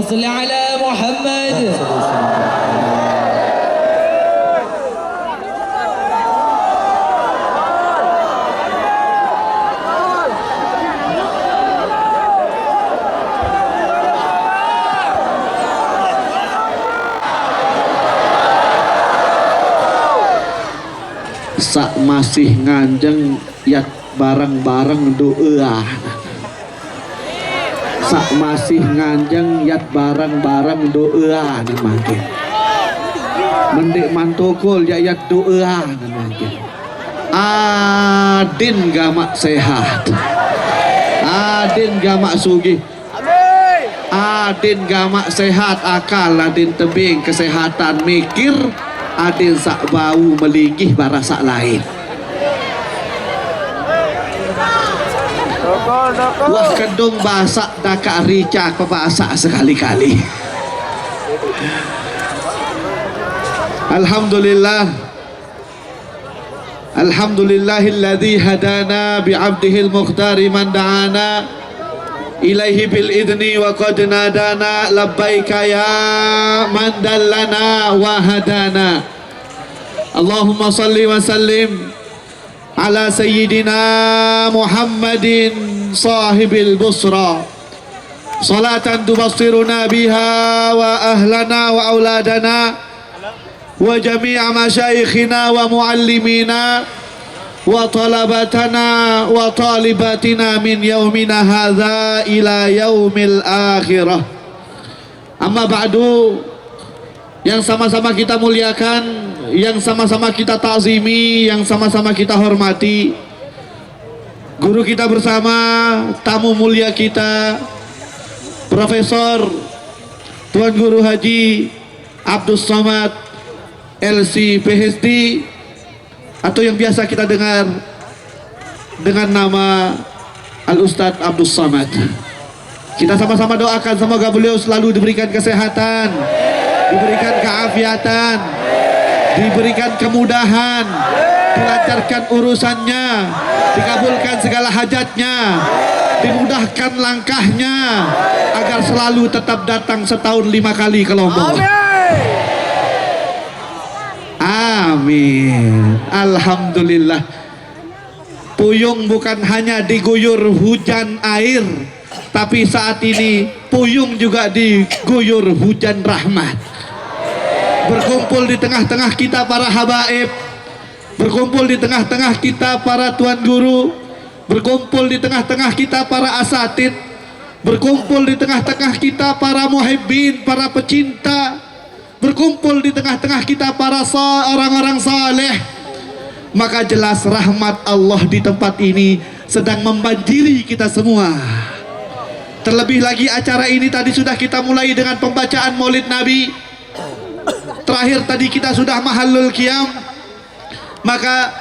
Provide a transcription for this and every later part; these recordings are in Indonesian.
صل على محمد. Sak masih nganjeng yat bareng-bareng doa. Sak masih nganjeng yat bareng-bareng doa namakin. Mendik mantokol ya yat doa namakin. Adin gamak sehat. Adin gamak sugih. Adin gamak sehat akal, adin tebing kesehatan mikir, adin sak bau melinggih bara sak lain. Wah kedung basak daka rica kebasak sekali-kali. Alhamdulillah. Alhamdulillahilladzi hadana bi'abdihil mukhtari man da'ana ilaihi bil idni wa qad nadana labbaika ya man dallana wa hadana. Allahumma salli wa sallim ala sayyidina Muhammadin sahibil busra salatan tubassiruna biha wa ahlana wa auladana wa jami'a masyayikhina wa muallimina wa talabatana wa talibatina min yaumina hadza ila yaumil akhirah. Amma ba'du, yang sama-sama kita muliakan, yang sama-sama kita ta'zimi, yang sama-sama kita hormati, guru kita bersama, tamu mulia kita, Profesor Tuan Guru Haji Abdus Somad LC PhD, atau yang biasa kita dengar dengan nama Al-Ustadz Abdus Somad. Kita sama-sama doakan semoga beliau selalu diberikan kesehatan, diberikan keafiatan, diberikan kemudahan, dilancarkan urusannya, dikabulkan segala hajatnya, dimudahkan langkahnya, agar selalu tetap datang setahun 5 kali ke Lombok. Amin. Alhamdulillah. Puyung bukan hanya diguyur hujan air, tapi saat ini Puyung juga diguyur hujan rahmat. Berkumpul di tengah-tengah kita para habaib, berkumpul di tengah-tengah kita para tuan guru, berkumpul di tengah-tengah kita para asatid, berkumpul di tengah-tengah kita para muhibbin, para pecinta, berkumpul di tengah-tengah kita para orang-orang saleh. Maka jelas rahmat Allah di tempat ini sedang membanjiri kita semua. Terlebih lagi acara ini tadi sudah kita mulai dengan pembacaan Maulid Nabi. Terakhir tadi kita sudah mahallul qiyam. Maka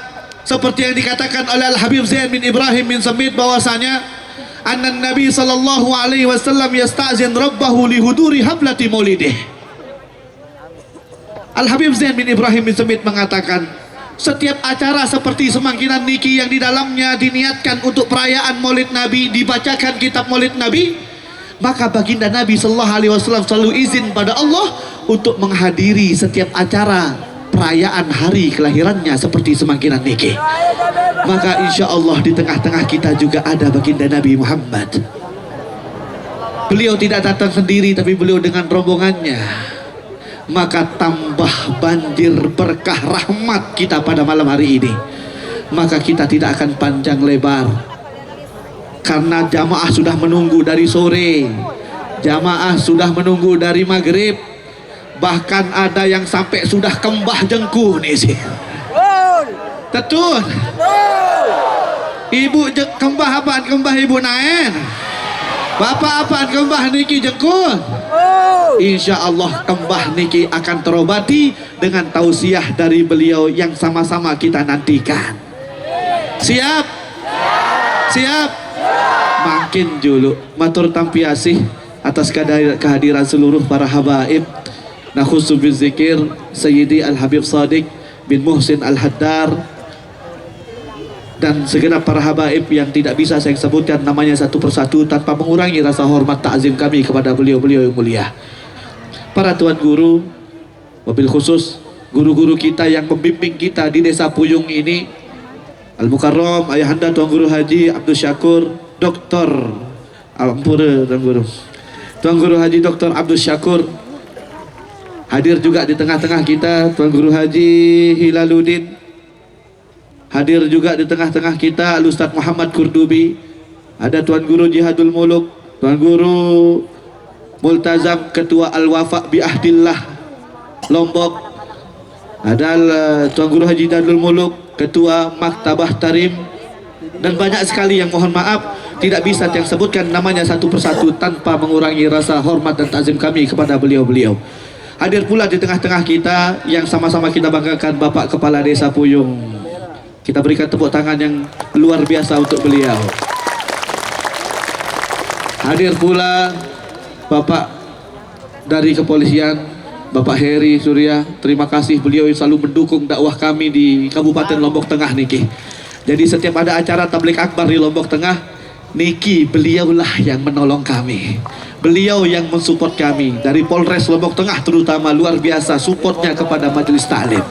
seperti yang dikatakan oleh Al-Habib Zain bin Ibrahim bin Samit bahwasanya anna Nabi sallallahu alaihi wasallam yasta'zin rabbahu li huduri hablati maulidih. Al-Habib Zain bin Ibrahim bin Samit mengatakan, setiap acara seperti semangkinan niki yang di dalamnya diniatkan untuk perayaan Maulid Nabi, dibacakan kitab Maulid Nabi, maka baginda Nabi sallallahu alaihi wasallam selalu izin pada Allah untuk menghadiri setiap acara perayaan hari kelahirannya seperti semangkinan niki. Maka insya Allah di tengah-tengah kita juga ada baginda Nabi Muhammad. Beliau tidak datang sendiri, tapi beliau dengan rombongannya. Maka tambah banjir berkah rahmat kita pada malam hari ini. Maka kita tidak akan panjang lebar, karena jamaah sudah menunggu dari sore, jamaah sudah menunggu dari maghrib, bahkan ada yang sampai sudah kembah jengkuh nih sih. Betul. Ibu kembah apaan? Kembah ibu Naen. Bapak apaan? Kembah niki jengkuh. Insya Allah kembah niki akan terobati dengan tausiah dari beliau yang sama-sama kita nantikan. Siap? Siap? Makin dulu matur tampiasih atas kehadiran seluruh para habaib. Nakhusu bizikir Sayyidi Al-Habib Sadiq bin Muhsin Al-Haddar dan segenap para habaib yang tidak bisa saya sebutkan namanya satu persatu tanpa mengurangi rasa hormat ta'zim kami kepada beliau-beliau yang mulia. Para tuan guru, wabil khusus guru-guru kita yang membimbing kita di Desa Puyung ini, Al-Mukarram Ayahanda Tuan Guru Haji Abdul Syakur, Dr. Ampura Tuan Guru. Tuan Guru Haji Dr. Abdul Syakur hadir juga di tengah-tengah kita. Tuan Guru Haji Hilaluddin hadir juga di tengah-tengah kita. Ustaz Muhammad Kurdubi, ada Tuan Guru Jihadul Muluk, Tuan Guru Multazam Ketua Al-Wafa bi Ahdillah Lombok, ada Tuan Guru Haji Dadul Muluk Ketua Maktabah Tarim, dan banyak sekali yang mohon maaf tidak bisa yang sebutkan namanya satu persatu tanpa mengurangi rasa hormat dan takzim kami kepada beliau-beliau. Hadir pula di tengah-tengah kita yang sama-sama kita banggakan, Bapak Kepala Desa Puyung. Kita berikan tepuk tangan yang luar biasa untuk beliau. Hadir pula Bapak dari kepolisian, Bapak Heri Surya. Terima kasih, beliau selalu mendukung dakwah kami di Kabupaten Lombok Tengah niki. Jadi setiap ada acara tablik akbar di Lombok Tengah niki, beliaulah yang menolong kami. Beliau yang mensupport kami. Dari Polres Lombok Tengah terutama luar biasa supportnya kepada majelis taklim,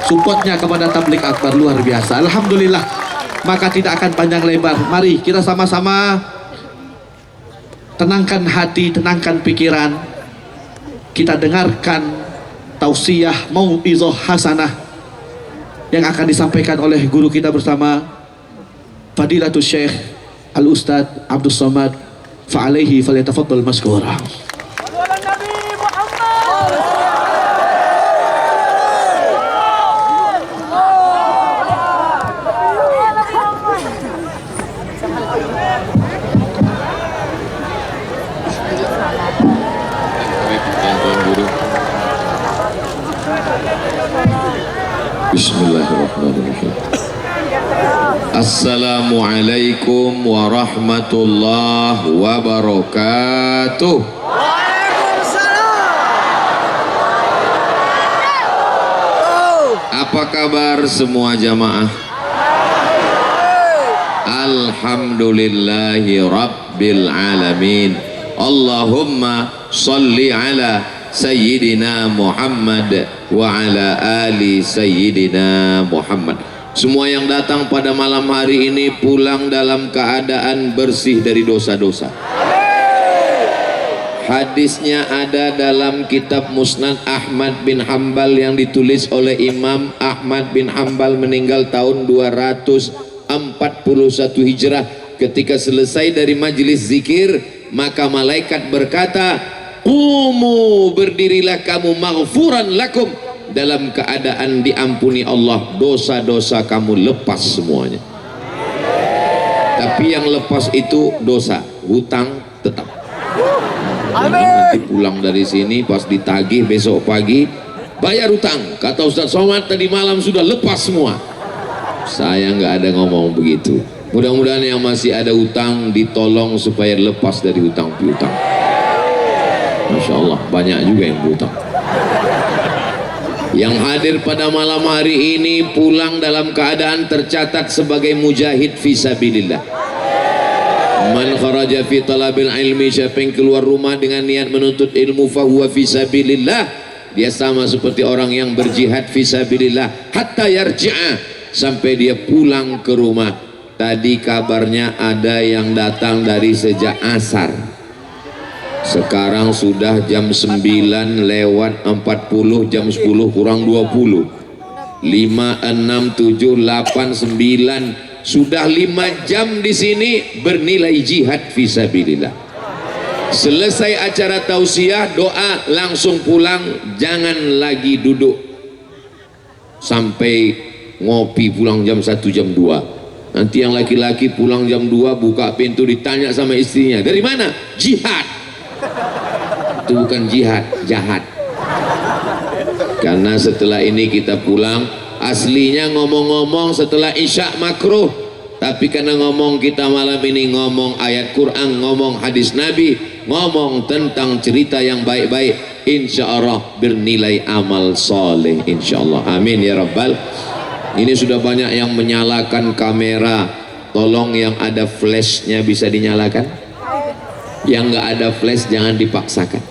supportnya kepada tablik akbar luar biasa. Alhamdulillah. Maka tidak akan panjang lebar, mari kita sama-sama tenangkan hati, tenangkan pikiran. Kita dengarkan tausiah mau'izah hasanah yang akan disampaikan oleh guru kita bersama, Fadilatul Syekh Al-Ustadz Abdul Somad, fa'alaihi falyatafaddal maskura. Bismillahirrahmanirrahim. Assalamualaikum warahmatullahi wabarakatuh. Apa kabar semua jamaah? Alhamdulillahi rabbil alamin. Allahumma salli ala Sayyidina Muhammad wa ala ali Sayyidina Muhammad. Semua yang datang pada malam hari ini pulang dalam keadaan bersih dari dosa-dosa. Hadisnya ada dalam kitab Musnad Ahmad bin Hambal yang ditulis oleh Imam Ahmad bin Hambal, meninggal tahun 241 Hijrah. Ketika selesai dari majelis zikir, maka malaikat berkata, "Qumu, berdirilah kamu, maghfuran lakum, dalam keadaan diampuni Allah, dosa-dosa kamu lepas semuanya." Tapi yang lepas itu dosa, hutang tetap. Nanti pulang dari sini pas ditagih besok pagi bayar hutang, kata Ustaz Somad tadi malam sudah lepas semua. Saya nggak ada ngomong begitu. Mudah-mudahan yang masih ada hutang ditolong supaya lepas dari hutang piutang. Masya Allah, banyak juga yang berhutang. Yang hadir pada malam hari ini pulang dalam keadaan tercatat sebagai mujahid fisabilillah. Man kharaja fi talabil ilmi, siapa yang keluar rumah dengan niat menuntut ilmu, fahuwa fisabilillah, dia sama seperti orang yang berjihad fisabilillah, hatta yarji'a, sampai dia pulang ke rumah. Tadi kabarnya ada yang datang dari sejak asar, sekarang sudah jam 9 lewat 40, jam 10 kurang 20, 5, 6, 7, 8, 9, sudah 5 jam di sini bernilai jihad fisabilillah. Selesai acara tausiah, doa, langsung pulang, jangan lagi duduk sampai ngopi, pulang jam 1, jam 2. Nanti yang laki-laki pulang jam 2, buka pintu ditanya sama istrinya, dari mana? Jihad. Itu bukan jihad, jahat. Karena setelah ini kita pulang, aslinya ngomong-ngomong setelah isya makruh, tapi karena ngomong kita malam ini ngomong ayat Quran, ngomong hadis Nabi, ngomong tentang cerita yang baik-baik, insya Allah bernilai amal soleh, insya Allah. Amin ya rabbal Ini sudah banyak yang menyalakan kamera. Tolong yang ada flashnya bisa dinyalakan. Yang nggak ada flash jangan dipaksakan.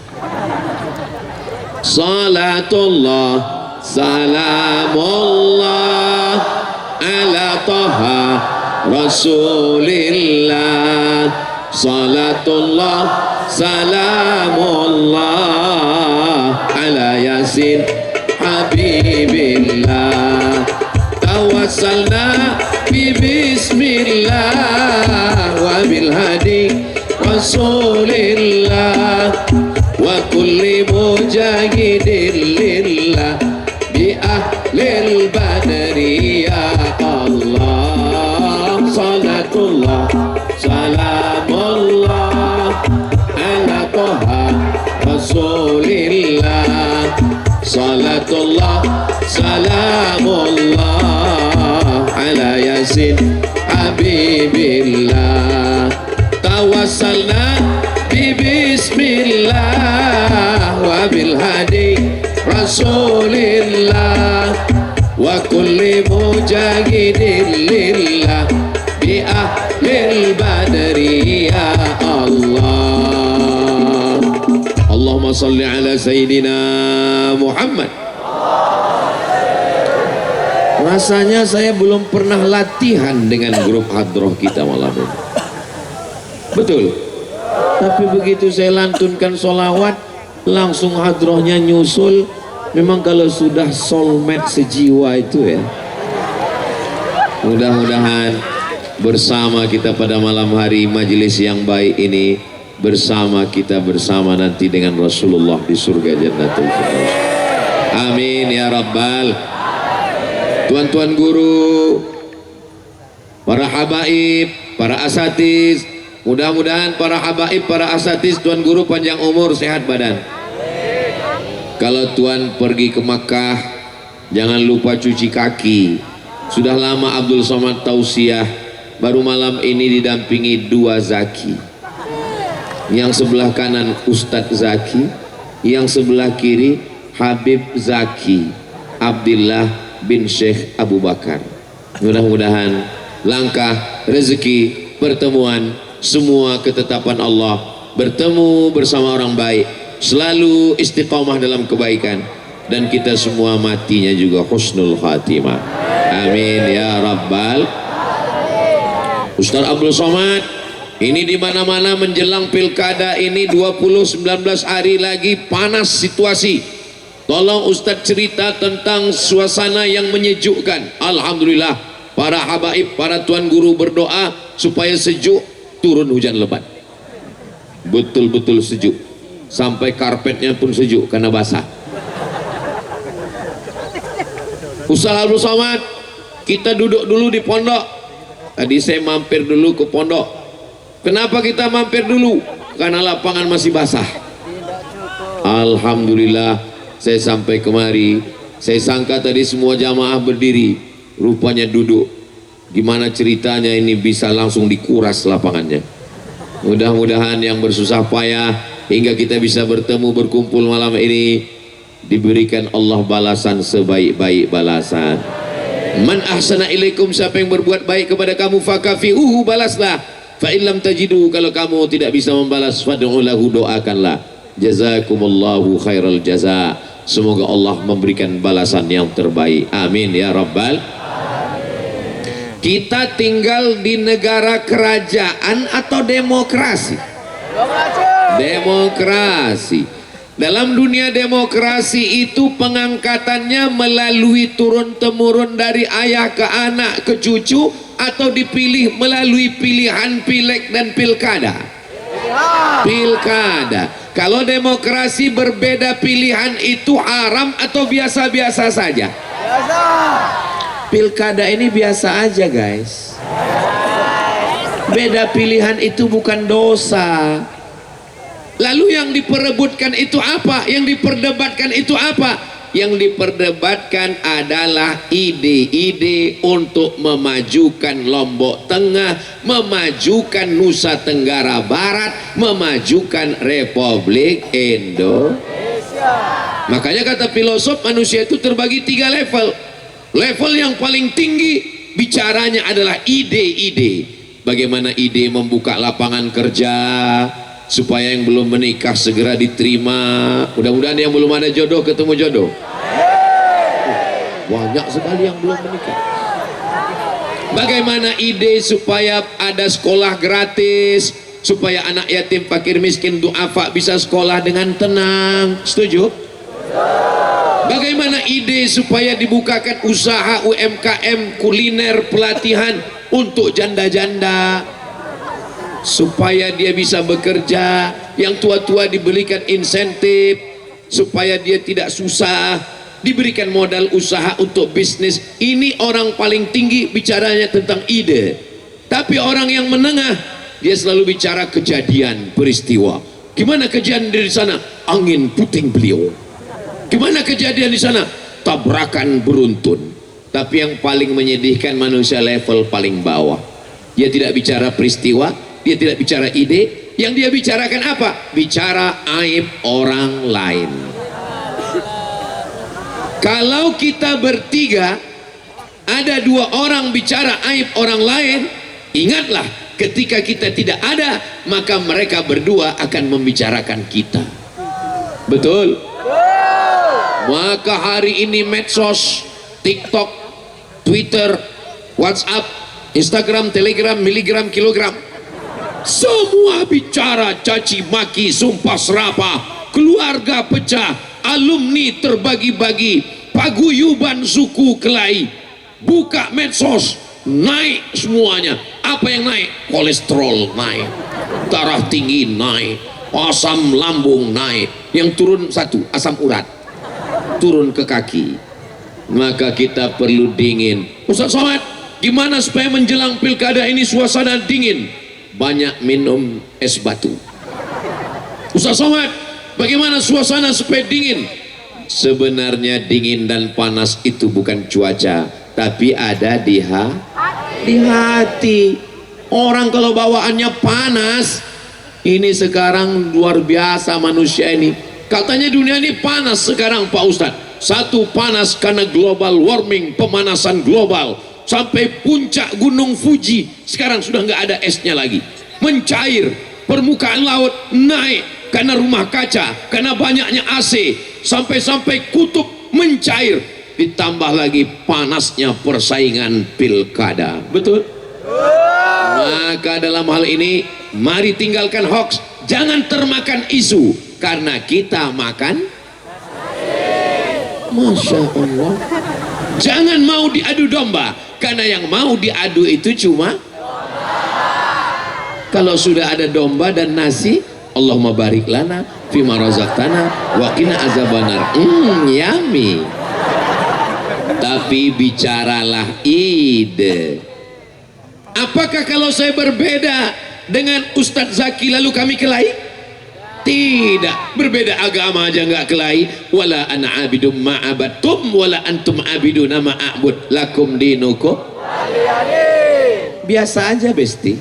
Salatullah, salamullah ala Taha Rasulillah. Salatullah, salamullah ala Yasin Habibillah. Tawassalna bi bismillah wa bil hadi Rasulillah wa kulli mujahidin lillah bi ahlil badri ya Allah. Salatullah, salamullah ala Taha Rasulillah. Salatullah, salamullah ala Yasin Habibillah. Tawassalna bi bismillah wa bil hadi Rasulillah wa kulli mujahidin lillah bi ahlil badri ya Allah. Allahumma salli ala Sayyidina Muhammad. Rasanya saya belum pernah latihan dengan grup hadroh kita malam ini. Betul. Tapi begitu saya lantunkan sholawat, langsung hadrohnya nyusul. Memang kalau sudah soulmate sejiwa itu ya. Mudah-mudahan bersama kita pada malam hari majelis yang baik ini, bersama kita bersama nanti dengan Rasulullah di surga Jannatul Firdaus. Amin ya Rabbal. Tuan-tuan guru, para habaib, para asatiz, mudah-mudahan para habaib, para asatiz, tuan guru panjang umur, sehat badan. Kalau tuan pergi ke Makkah, jangan lupa cuci kaki. Sudah lama Abdul Somad tausiah, baru malam ini didampingi dua zaki. Yang sebelah kanan Ustadz Zaki, yang sebelah kiri Habib Zaki Abdillah bin Syekh Abu Bakar. Mudah-mudahan langkah, rezeki, pertemuan, semua ketetapan Allah, bertemu bersama orang baik, selalu istiqomah dalam kebaikan, dan kita semua matinya juga husnul khatimah. Amin ya Rabbal. Ustaz Abdul Somad, ini di mana-mana menjelang pilkada ini 19 hari lagi panas situasi. Tolong Ustaz cerita tentang suasana yang menyejukkan. Alhamdulillah, para habaib, para tuan guru berdoa supaya sejuk, turun hujan lebat. Betul-betul sejuk. Sampai karpetnya pun sejuk karena basah. Ustaz Abdul Somad, kita duduk dulu di pondok. Tadi saya mampir dulu ke pondok. Kenapa kita mampir dulu? Karena lapangan masih basah. Alhamdulillah, saya sampai kemari, saya sangka tadi semua jamaah berdiri, rupanya duduk. Gimana ceritanya ini bisa langsung dikuras lapangannya. Mudah-mudahan yang bersusah payah hingga kita bisa bertemu berkumpul malam ini, diberikan Allah balasan sebaik-baik balasan. Man ahsana ilaikum, siapa yang berbuat baik kepada kamu fakafi'uhu, balaslah. Fa illam tajidu, kalau kamu tidak bisa membalas, fad'u lahu, doakanlah. Jazakumullahu khairal jaza. Semoga Allah memberikan balasan yang terbaik. Amin ya Rabbal. Kita tinggal di negara kerajaan atau demokrasi? Demokrasi. Dalam dunia demokrasi itu pengangkatannya melalui turun-temurun dari ayah ke anak ke cucu, atau dipilih melalui pilihan pileg dan pilkada? Pilkada. Kalau demokrasi berbeda pilihan itu haram atau biasa-biasa saja? Biasa. Pilkada ini biasa aja guys. Beda pilihan itu bukan dosa. Lalu yang diperebutkan itu apa? Yang diperdebatkan itu apa? Yang diperdebatkan adalah ide-ide untuk memajukan Lombok Tengah, memajukan Nusa Tenggara Barat, memajukan Republik Indonesia. Makanya kata filosof, manusia itu terbagi 3 level. Level yang paling tinggi bicaranya adalah ide-ide. Bagaimana ide membuka lapangan kerja supaya yang belum menikah segera diterima. Mudah-mudahan yang belum ada jodoh ketemu jodoh. Banyak sekali yang belum menikah. Bagaimana ide supaya ada sekolah gratis, supaya anak yatim, fakir, miskin, duafa bisa sekolah dengan tenang. Setuju? Bagaimana ide supaya dibukakan usaha UMKM kuliner pelatihan untuk janda-janda, supaya dia bisa bekerja, yang tua-tua diberikan insentif supaya dia tidak susah, diberikan modal usaha untuk bisnis. Ini orang paling tinggi bicaranya tentang ide. Tapi orang yang menengah, dia selalu bicara kejadian, peristiwa. Gimana kejadian di sana? Angin puting beliung. Gimana kejadian di sana? Tabrakan beruntun. Tapi yang paling menyedihkan, manusia level paling bawah. Dia tidak bicara peristiwa, dia tidak bicara ide. Yang dia bicarakan apa? Bicara aib orang lain. Kalau kita bertiga, ada dua orang bicara aib orang lain, ingatlah, ketika kita tidak ada, maka mereka berdua akan membicarakan kita. Betul? Maka hari ini medsos, TikTok, Twitter, WhatsApp, Instagram, Telegram, miligram, kilogram, semua bicara caci maki, sumpah serapah, keluarga pecah, alumni terbagi-bagi, paguyuban suku kelahi. Buka medsos, naik semuanya. Apa yang naik? Kolesterol naik, darah tinggi naik, asam lambung naik. Yang turun satu, asam urat, turun ke kaki. Maka kita perlu dingin. Ustaz Somad, gimana supaya menjelang pilkada ini suasana dingin? Banyak minum es batu. Ustaz Somad, bagaimana suasana supaya dingin? Sebenarnya dingin dan panas itu bukan cuaca, tapi ada di hati. Orang kalau bawaannya panas, ini sekarang luar biasa manusia ini. Katanya dunia ini panas sekarang Pak Ustadz. Satu, panas karena global warming, pemanasan global. Sampai puncak gunung Fuji sekarang sudah nggak ada esnya lagi, mencair. Permukaan laut naik karena rumah kaca, karena banyaknya AC. Sampai-sampai kutub mencair. Ditambah lagi panasnya persaingan pilkada. Betul? Maka dalam hal ini, mari tinggalkan hoax. Jangan termakan isu, karena kita makan. Masya Allah. Jangan mau diadu domba, karena yang mau diadu itu cuma. Kalau sudah ada domba dan nasi, Allahumma barik lana fima razaqtana wa qina azabannar. Yummy. Tapi bicaralah ide. Apakah kalau saya berbeda dengan Ustadz Zaki lalu kami kelahi? Tidak, berbeda agama aja nggak kelahi. Wala ana abidum ma'abattum wala antum abiduna ma'abud lakum dinukum. Biasa aja besti.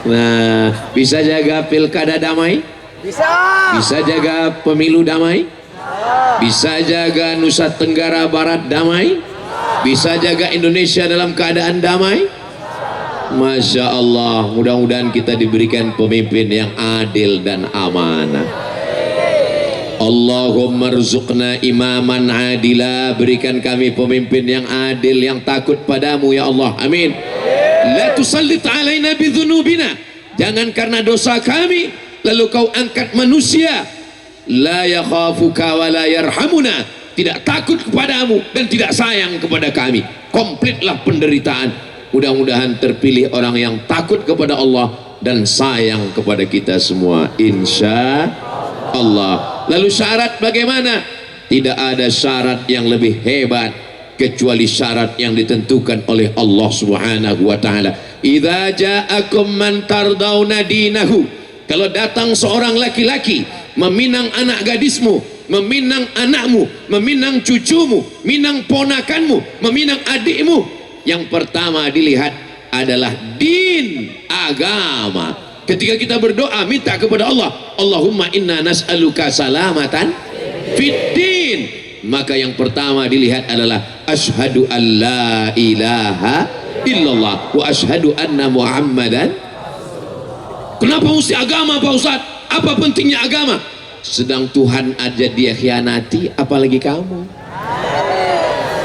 Nah, bisa jaga pilkada damai? Bisa jaga pemilu damai? Bisa jaga Nusa Tenggara Barat damai? Bisa jaga Indonesia dalam keadaan damai? Masya Allah, mudah-mudahan kita diberikan pemimpin yang adil dan amanah. Allahumma rzuqna imaman adila, berikan kami pemimpin yang adil, yang takut padamu ya Allah, amin. La tusallit alaina bidhunubina, jangan karena dosa kami lalu kau angkat manusia. La yakhafuka wa la yarhamuna, tidak takut kepadamu dan tidak sayang kepada kami. Komplitlah penderitaan. Mudah-mudahan terpilih orang yang takut kepada Allah dan sayang kepada kita semua, insya Allah. Lalu syarat bagaimana? Tidak ada syarat yang lebih hebat kecuali syarat yang ditentukan oleh Allah Subhanahu wa taala. Idza ja'akum man tardawna dinahu, kalau datang seorang laki-laki meminang anak gadismu, meminang anakmu, meminang cucumu, meminang ponakanmu, meminang adikmu, yang pertama dilihat adalah din, agama. Ketika kita berdoa minta kepada Allah, Allahumma inna nas'aluka salamatan fid din, maka yang pertama dilihat adalah asyhadu an la ilaha illallah wa asyhadu anna muhammadan. Kenapa mesti agama Pak Ustadz? Apa pentingnya agama? Sedang Tuhan aja dia khianati, apalagi kamu.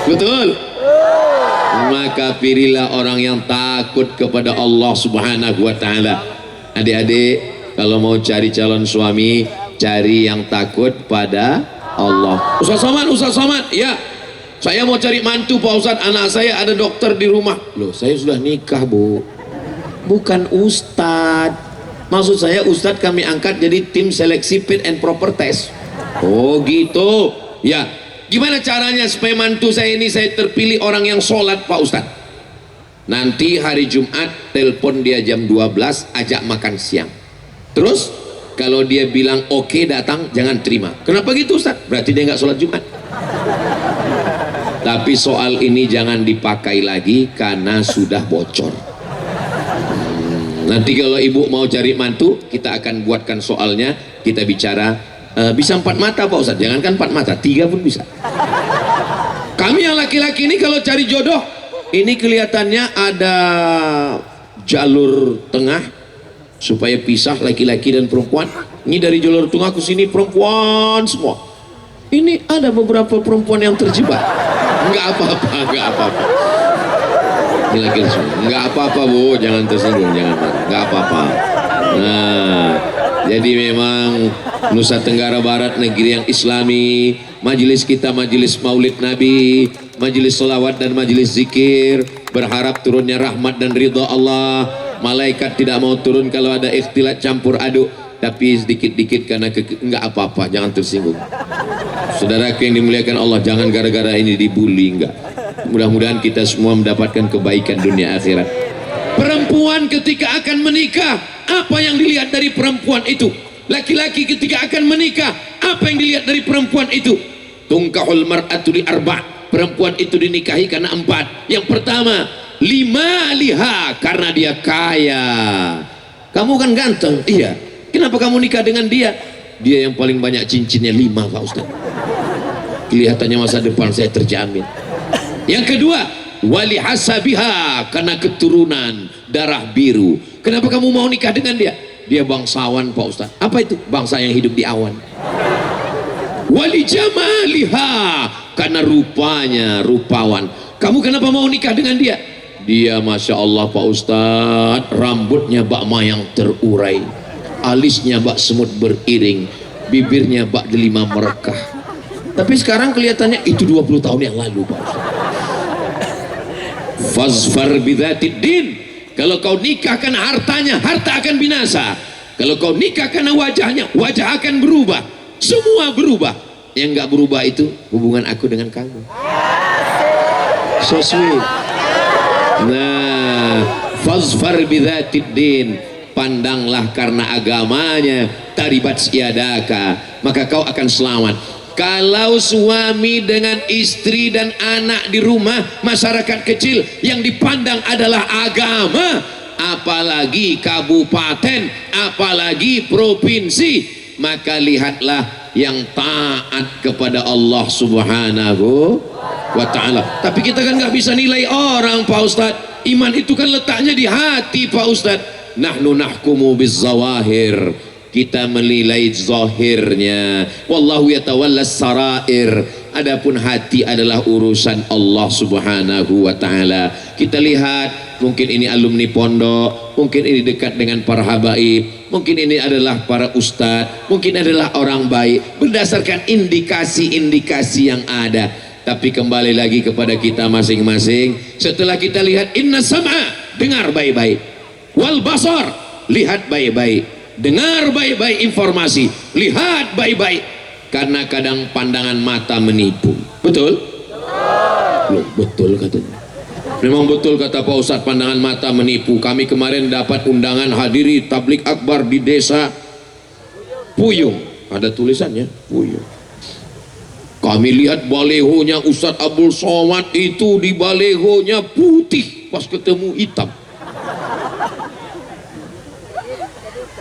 Betul. Maka pilihlah orang yang takut kepada Allah Subhanahu wa taala. Adik-adik, kalau mau cari calon suami, cari yang takut pada Allah. Ustaz Somad, ya. Saya mau cari mantu Pak Ustaz, anak saya ada dokter di rumah. Loh, saya sudah nikah, Bu. Bukan Ustaz. Maksud saya Ustaz kami angkat jadi tim seleksi fit and proper test. Oh gitu. Ya. Gimana caranya supaya mantu saya ini saya terpilih orang yang sholat Pak Ustadz? Nanti hari Jumat telepon dia jam 12, ajak makan siang. Terus kalau dia bilang oke datang, jangan terima. Kenapa gitu Ustadz? Berarti dia nggak sholat Jumat. Tapi soal ini jangan dipakai lagi karena sudah bocor. Nanti kalau ibu mau cari mantu, kita akan buatkan soalnya, kita bicara. Bisa 4 mata Pak Ustadz, jangankan 4 mata, 3 pun bisa. Kami yang laki-laki ini kalau cari jodoh, ini kelihatannya ada jalur tengah supaya pisah laki-laki dan perempuan. Ini dari jalur tengah ke sini perempuan semua. Ini ada beberapa perempuan yang terjebak. Enggak apa-apa. Ini laki semua. Enggak apa-apa Bu, jangan tersinggung, jangan marah. Enggak apa-apa. Nah, jadi memang Nusa Tenggara Barat negeri yang islami, majelis kita majelis maulid Nabi, majelis salawat dan majelis zikir, berharap turunnya rahmat dan ridha Allah. Malaikat tidak mau turun kalau ada ikhtilat campur aduk, tapi sedikit-dikit karena enggak apa-apa, jangan tersinggung. Saudaraku yang dimuliakan Allah, jangan gara-gara ini dibully, enggak. Mudah-mudahan kita semua mendapatkan kebaikan dunia akhirat. Perempuan ketika akan menikah, apa yang dilihat dari perempuan itu? Laki-laki ketika akan menikah, apa yang dilihat dari perempuan itu? Tungkahul mar'atu li arba'. Perempuan itu dinikahi karena 4. Yang pertama, lima liha, karena dia kaya. Kamu kan ganteng, iya. Kenapa kamu nikah dengan dia? Dia yang paling banyak cincinnya 5 Pak Ustaz. Kelihatannya masa depan saya terjamin. Yang kedua, wali hasabiha, karena keturunan darah biru. Kenapa kamu mau nikah dengan dia? Dia bangsawan Pak Ustaz. Apa itu? Bangsa yang hidup di awan. Wali jamaliha, karena rupanya rupawan. Kamu kenapa mau nikah dengan dia? Dia Masya Allah Pak Ustaz, rambutnya bak mayang terurai, alisnya bak semut beriring, bibirnya bak delima merekah. Tapi sekarang kelihatannya itu 20 tahun yang lalu Pak Ustaz. Fazfar bidzatid din. Kalau kau nikah karena hartanya, harta akan binasa. Kalau kau nikah karena wajahnya, wajah akan berubah. Semua berubah. Yang enggak berubah itu hubungan aku dengan kamu. So sweet. Nah, fazfar bidzatid din. Pandanglah karena agamanya, taribat siadaka, maka kau akan selamat. Kalau suami dengan istri dan anak di rumah, masyarakat kecil yang dipandang adalah agama, apalagi kabupaten, apalagi provinsi, maka lihatlah yang taat kepada Allah Subhanahu wa ta'ala. Tapi kita kan nggak bisa nilai orang Pak Ustadz. Iman itu kan letaknya di hati Pak Ustadz. Nahnu nahkumu bizzawahir, kita menilai zahirnya. Wallahu yatawallas sarair. Adapun hati adalah urusan Allah Subhanahu wa taala. Kita lihat, mungkin ini alumni pondok, mungkin ini dekat dengan para habaib, mungkin ini adalah para ustadz, mungkin adalah orang baik, berdasarkan indikasi-indikasi yang ada. Tapi kembali lagi kepada kita masing-masing. Setelah kita lihat, inna sam'a, dengar baik-baik, wal basar, lihat baik-baik, dengar baik-baik informasi, lihat baik-baik, karena kadang pandangan mata menipu. Betul? Loh, betul katanya. Memang betul kata Pak Ustadz, pandangan mata menipu. Kami kemarin dapat undangan hadiri tablik akbar di desa Puyung. Ada tulisannya Puyung. Kami lihat balehonya Ustadz Abdul Somad itu, di balehonya putih, pas ketemu hitam.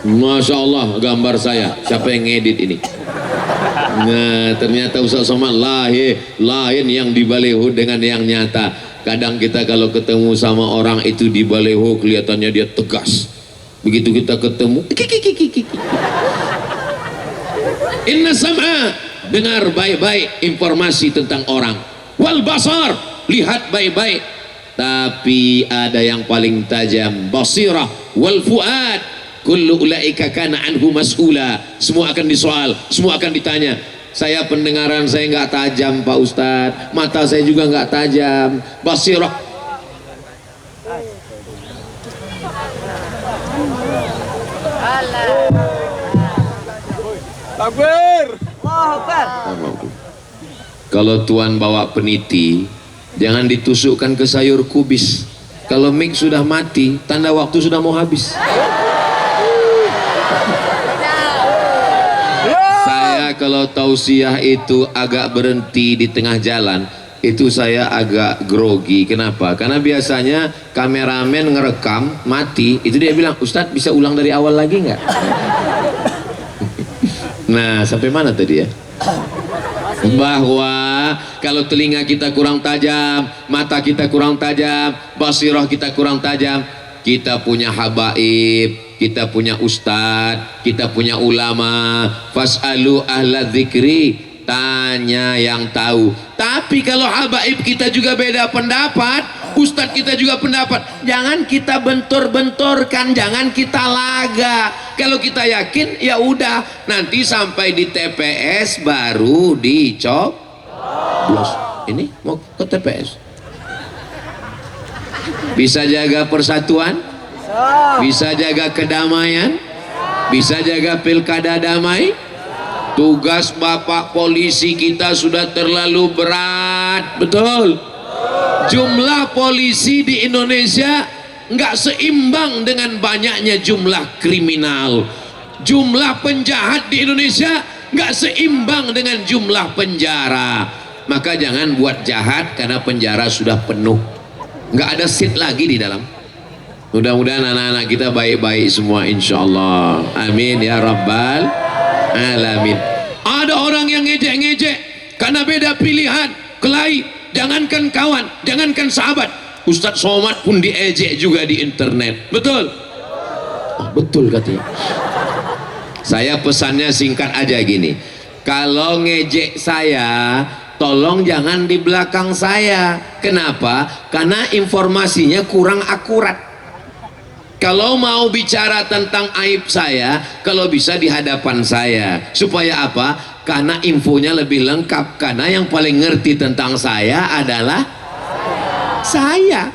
Masya Allah, gambar saya. Siapa yang ngedit ini? Nah, ternyata Ustaz Somad lain yang di baleho dengan yang nyata. Kadang kita kalau ketemu sama orang itu di baleho kelihatannya dia tegas. Begitu kita ketemu, inna sam'a, dengar baik-baik informasi tentang orang. Wal basar, lihat baik-baik. Tapi ada yang paling tajam, basirah. Wal fuad, kullu ulaika kana anhu mas'ula. Semua akan disoal, semua akan ditanya. Saya pendengaran saya nggak tajam Pak Ustadz, mata saya juga nggak tajam. Basirah, kalau tuan bawa peniti, jangan ditusukkan ke sayur kubis. Kalau mic sudah mati, tanda waktu sudah mau habis. Saya kalau tausiah itu agak berhenti di tengah jalan, itu saya agak grogi. Kenapa? Karena biasanya kameramen ngerekam mati, itu dia bilang, Ustadz bisa ulang dari awal lagi nggak? Nah, sampai mana tadi ya? Bahwa kalau telinga kita kurang tajam, mata kita kurang tajam, basirah kita kurang tajam, kita punya habaib, kita punya ustadz, kita punya ulama. Fas'alu ahla dzikri, tanya yang tahu. Tapi kalau habaib kita juga beda pendapat, ustadz kita juga pendapat, jangan kita bentor-bentorkan, jangan kita laga. Kalau kita yakin ya udah, nanti sampai di TPS baru dicoblos. Ini mau ke TPS, bisa jaga persatuan, bisa jaga kedamaian, bisa jaga pilkada damai. Tugas Bapak polisi kita sudah terlalu berat, betul. Jumlah polisi di Indonesia nggak seimbang dengan banyaknya jumlah kriminal. Jumlah penjahat di Indonesia nggak seimbang dengan jumlah penjara. Maka jangan buat jahat karena penjara sudah penuh, nggak ada seat lagi di dalam. Mudah-mudahan anak-anak kita baik-baik semua, insya Allah. Amin ya rabbal alamin. Ada orang yang ngejek-ngejek karena beda pilihan, kelahi. Jangankan kawan, jangankan sahabat, Ustadz Somad pun diejek juga di internet. Betul? Oh, betul katanya. Saya pesannya singkat aja gini, kalau ngejek saya, tolong jangan di belakang saya. Kenapa? Karena informasinya kurang akurat. Kalau mau bicara tentang aib saya, kalau bisa di hadapan saya. Supaya apa? Karena infonya lebih lengkap. Karena yang paling ngerti tentang saya adalah saya.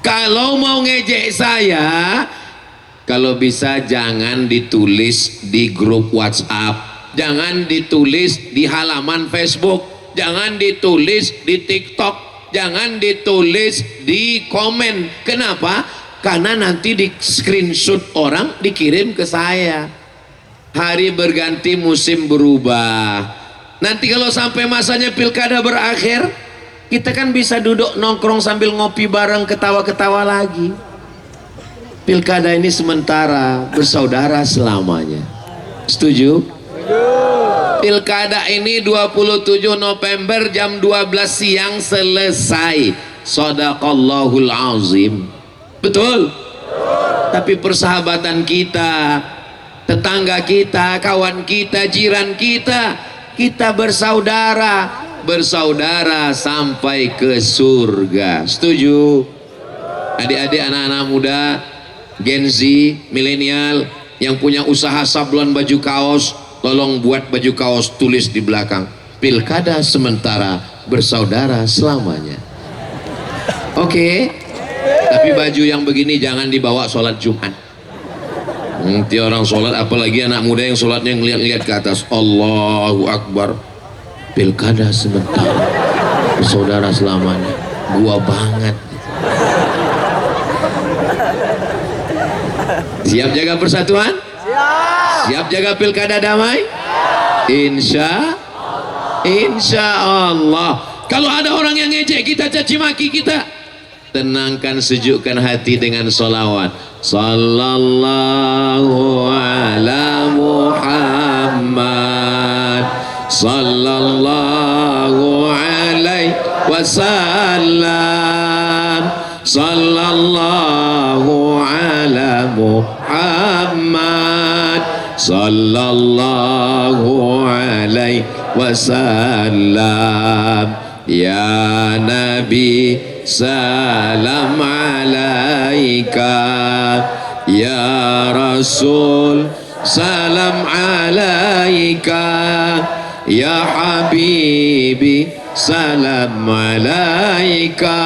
Kalau mau ngejek saya, kalau bisa jangan ditulis di grup WhatsApp, jangan ditulis di halaman Facebook, jangan ditulis di TikTok, jangan ditulis di komen. Kenapa? Karena nanti di screenshot orang dikirim ke saya. Hari berganti musim berubah. Nanti kalau sampai masanya pilkada berakhir, kita kan bisa duduk nongkrong sambil ngopi bareng, ketawa-ketawa lagi. Pilkada ini sementara, bersaudara selamanya. Setuju? Pilkada ini 27 November jam 12 siang selesai. Shadaqallahul azim. Betul? Tapi persahabatan kita, tetangga kita, kawan kita, jiran kita, kita bersaudara, bersaudara sampai ke surga. Setuju? Adik-adik, anak-anak muda, Gen Z, milenial yang punya usaha sablon baju kaos, tolong buat baju kaos, tulis di belakang, pilkada sementara, bersaudara selamanya. Oke? Tapi baju yang begini jangan dibawa sholat Jumat. Nanti orang sholat, apalagi anak muda yang sholatnya ngeliat-ngeliat ke atas, Allahu Akbar, pilkada sementara, bersaudara selamanya. Gua banget. Siap jaga persatuan? Siap jaga pilkada damai? Insya Allah. Kalau ada orang yang ngejek kita, caci maki kita, tenangkan, sejukkan hati dengan sholawat. Sallallahu ala Muhammad. sallallahu alaihi wasallam, sallallahu ala Muhammad, sallallahu alaihi wasallam. Ya Nabi salam alaika, ya Rasul salam alaika, ya Habibi salam alaika,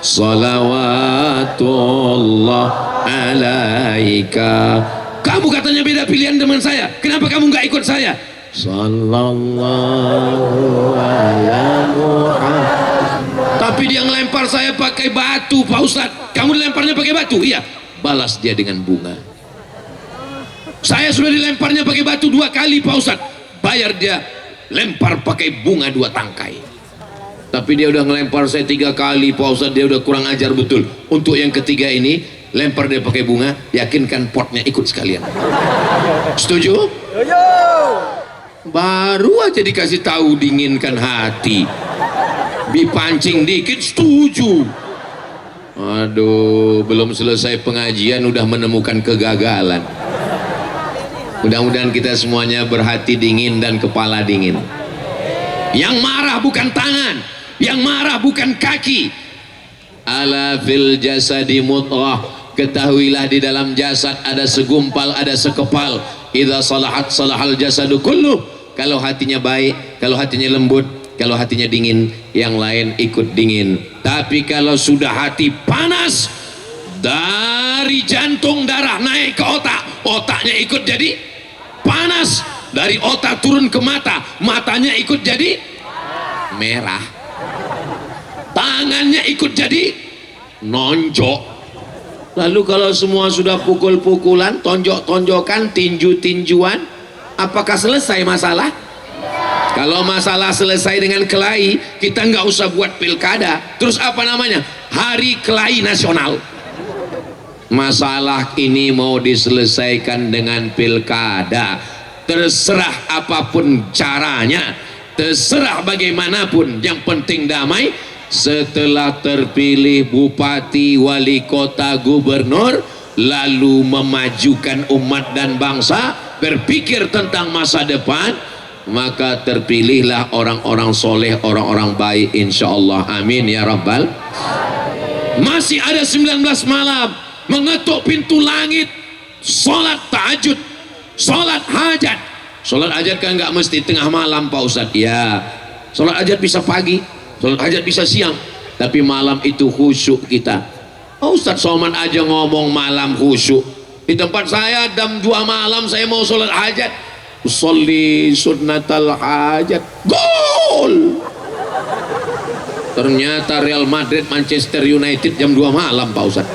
salawatullah alaika. Kamu katanya beda pilihan dengan saya, kenapa kamu nggak ikut saya? Sallallahu ala Muhammad. Tapi dia ngelempar saya pakai batu, Pak Ustadz. Kamu dilemparnya pakai batu? Iya. Balas dia dengan bunga. Saya sudah dilemparnya pakai batu 2 kali, Pak Ustadz. Bayar dia lempar pakai bunga 2 tangkai. Tapi dia udah ngelempar saya 3 kali, Pak Ustadz. Dia udah kurang ajar betul. Untuk yang ketiga ini, lempar dia pakai bunga, yakinkan potnya ikut sekalian. Setuju? Setuju. Baru aja dikasih tahu dinginkan hati, dipancing dikit setuju. Aduh, belum selesai pengajian udah menemukan kegagalan. Mudah-mudahan kita semuanya berhati dingin dan kepala dingin. Yang marah bukan tangan, yang marah bukan kaki. Ala fil jasadi mudghah, ketahuilah di dalam jasad ada segumpal, ada sekepal. Idza salahat salahal jasadu kulluh. Kalau hatinya baik, kalau hatinya lembut, kalau hatinya dingin, yang lain ikut dingin. Tapi kalau sudah hati panas, dari jantung darah naik ke otak, otaknya ikut jadi panas. Dari otak turun ke mata, matanya ikut jadi merah. Tangannya ikut jadi nonjok. Lalu kalau semua sudah pukul-pukulan, tonjok-tonjokan, tinju-tinjuan, apakah selesai masalah? Kalau masalah selesai dengan kelahi, kita nggak usah buat pilkada. Terus apa namanya? Hari Kelahi Nasional. Masalah ini mau diselesaikan dengan pilkada, terserah apapun caranya, terserah bagaimanapun, yang penting damai. Setelah terpilih bupati, wali kota, gubernur, lalu memajukan umat dan bangsa, berpikir tentang masa depan, maka terpilihlah orang-orang soleh, orang-orang baik, insyaallah. Amin ya rabbal. Masih ada 19 malam mengetuk pintu langit, sholat tahajud, sholat hajat. Sholat hajat kan nggak mesti tengah malam, Pak Ustadz. Ya, sholat hajat bisa pagi, sholat hajat bisa siang, tapi malam itu khusyuk kita. Pak Ustadz Somad aja ngomong malam khusyuk. Di tempat saya jam 2 malam saya mau sholat hajat, usolli sunnatal hajat, gol. Ternyata Real Madrid Manchester United jam 2 malam, Pak Ustadz.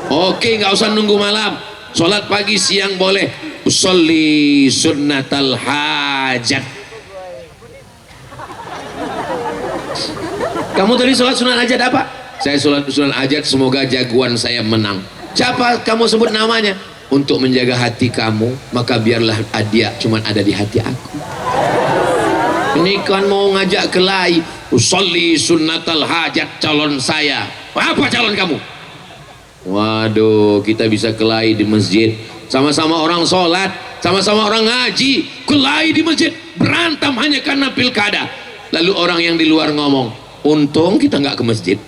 Oke, nggak usah nunggu malam, sholat pagi siang boleh, usolli sunnatal hajat. Kamu tadi sholat sunat hajat apa? Saya sholat sunat hajat, semoga jagoan saya menang. Siapa kamu sebut namanya? Untuk menjaga hati kamu, maka biarlah dia cuma ada di hati aku. Ini kan mau ngajak kelahi, usolli sunnatal hajat calon saya. Apa calon kamu? Waduh, kita bisa kelahi di masjid, sama-sama orang sholat, sama-sama orang ngaji, kelahi di masjid, berantem hanya karena pilkada. Lalu orang yang di luar ngomong, untung kita nggak ke masjid.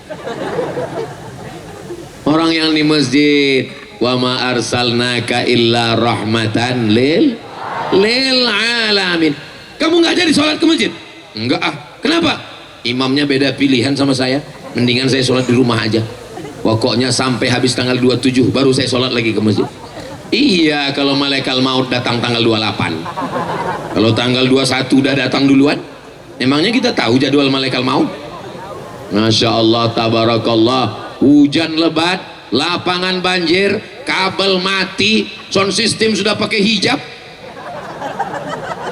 Orang yang di masjid, wa ma arsalnaka illa rahmatan lil alamin. Kamu nggak jadi sholat ke masjid? Enggak ah. Kenapa? Imamnya beda pilihan sama saya. Mendingan saya sholat di rumah aja. Pokoknya sampai habis tanggal 27 baru saya sholat lagi ke masjid. Iya, kalau malaikat maut datang tanggal 28. Kalau tanggal 21 udah datang duluan, emangnya kita tahu jadwal malaikat maut? Masya Allah, tabarakallah. Hujan lebat, lapangan banjir, kabel mati, sound system sudah pakai hijab,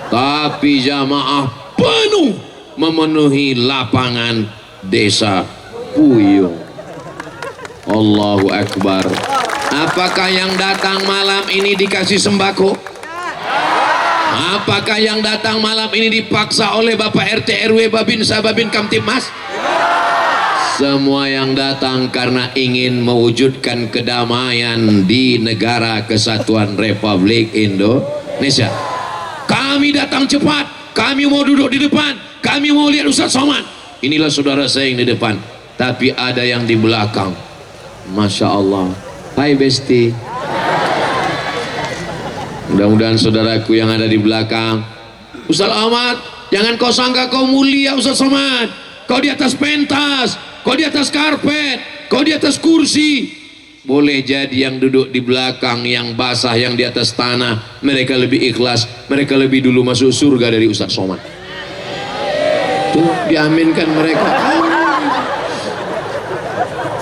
tapi jamaah penuh memenuhi lapangan desa Puyung. Allahu Akbar. Apakah yang datang malam ini dikasih sembako? Apakah yang datang malam ini dipaksa oleh Bapak RT RW Babinsa Babin Kamtibmas? Semua yang datang karena ingin mewujudkan kedamaian di negara kesatuan Republik Indonesia. Kami datang cepat, kami mau duduk di depan, kami mau lihat Ustaz Somad. Inilah saudara saya yang di depan, tapi ada yang di belakang. Masya Allah. Hai Besti. Mudah-mudahan saudaraku yang ada di belakang, Ustaz Ahmad, jangan kau sangka kau mulia Ustaz Somad, kau di atas pentas, kau di atas karpet, kau di atas kursi. Boleh jadi yang duduk di belakang, yang basah, yang di atas tanah, mereka lebih ikhlas, mereka lebih dulu masuk surga dari Ustaz Somad. Tuh diaminkan mereka.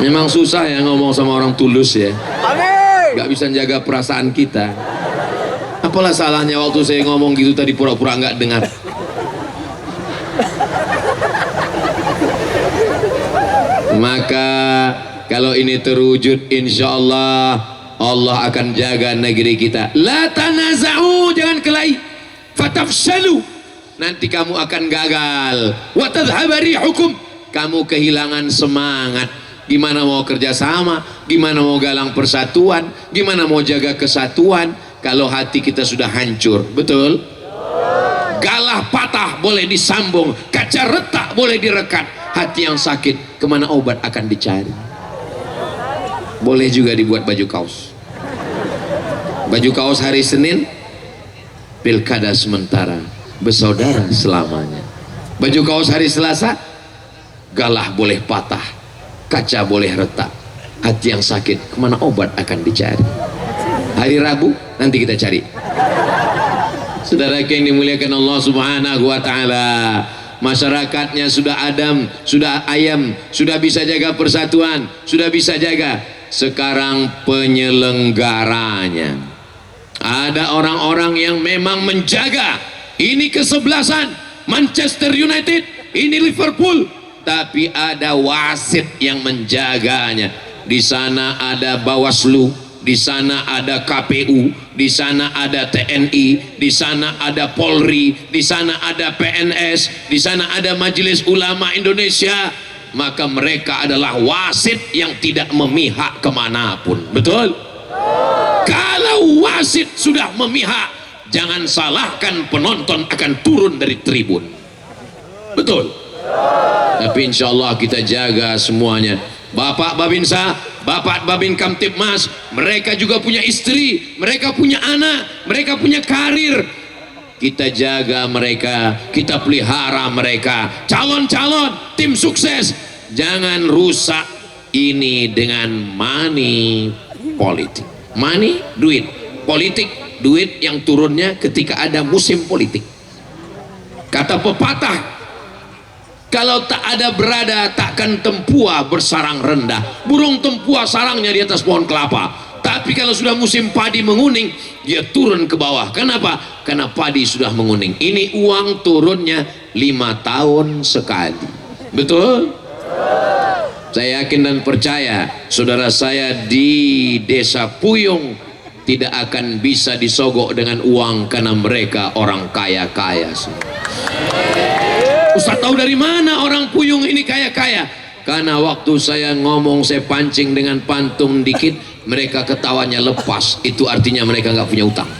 Memang susah ya ngomong sama orang tulus ya, gak bisa jaga perasaan kita. Apalah salahnya waktu saya ngomong gitu tadi pura-pura nggak dengar. Maka kalau ini terwujud, insya Allah Allah akan jaga negeri kita. La tanaza'u, jangan kelahi, fatafshalu, nanti kamu akan gagal. Wa tadhhaba rihukum, kamu kehilangan semangat. Gimana mau kerjasama, gimana mau galang persatuan, gimana mau jaga kesatuan kalau hati kita sudah hancur. Betul? Galah patah boleh disambung, kaca retak boleh direkat, hati yang sakit kemana obat akan dicari? Boleh juga dibuat baju kaos. Baju kaos hari Senin, pilkada sementara, bersaudara selamanya. Baju kaos hari Selasa, galah boleh patah, kaca boleh retak, hati yang sakit kemana obat akan dicari? Hari Rabu nanti kita cari. Saudara yang dimuliakan Allah Subhanahu wa taala, masyarakatnya sudah adem, sudah ayam, sudah bisa jaga persatuan, sudah bisa jaga. Sekarang penyelenggaranya, ada orang-orang yang memang menjaga. Ini kesebelasan Manchester United, ini Liverpool, tapi ada wasit yang menjaganya. Di sana ada Bawaslu, di sana ada KPU, di sana ada TNI, di sana ada Polri, di sana ada PNS, di sana ada Majelis Ulama Indonesia. Maka mereka adalah wasit yang tidak memihak kemanapun. Betul? Kalau wasit sudah memihak, jangan salahkan penonton akan turun dari tribun. Betul? Tapi insya Allah kita jaga semuanya. Bapak Babinsa, Bapak Babin Kamtibmas, mereka juga punya istri, mereka punya anak, mereka punya karir. Kita jaga mereka, kita pelihara mereka. Calon-calon tim sukses, jangan rusak ini dengan money politik. Money, duit. Politik, duit yang turunnya ketika ada musim politik. Kata pepatah, kalau tak ada berada, takkan tempua bersarang rendah. Burung tempua sarangnya di atas pohon kelapa. Tapi kalau sudah musim padi menguning, dia turun ke bawah. Kenapa? Karena padi sudah menguning. Ini uang turunnya 5 tahun sekali. Betul? Saya yakin dan percaya saudara saya di desa Puyung tidak akan bisa disogok dengan uang, karena mereka orang kaya-kaya. Ustaz tahu dari mana orang Puyung ini kaya-kaya? Karena waktu saya ngomong, saya pancing dengan pantun dikit, mereka ketawanya lepas. Itu artinya mereka nggak punya utang.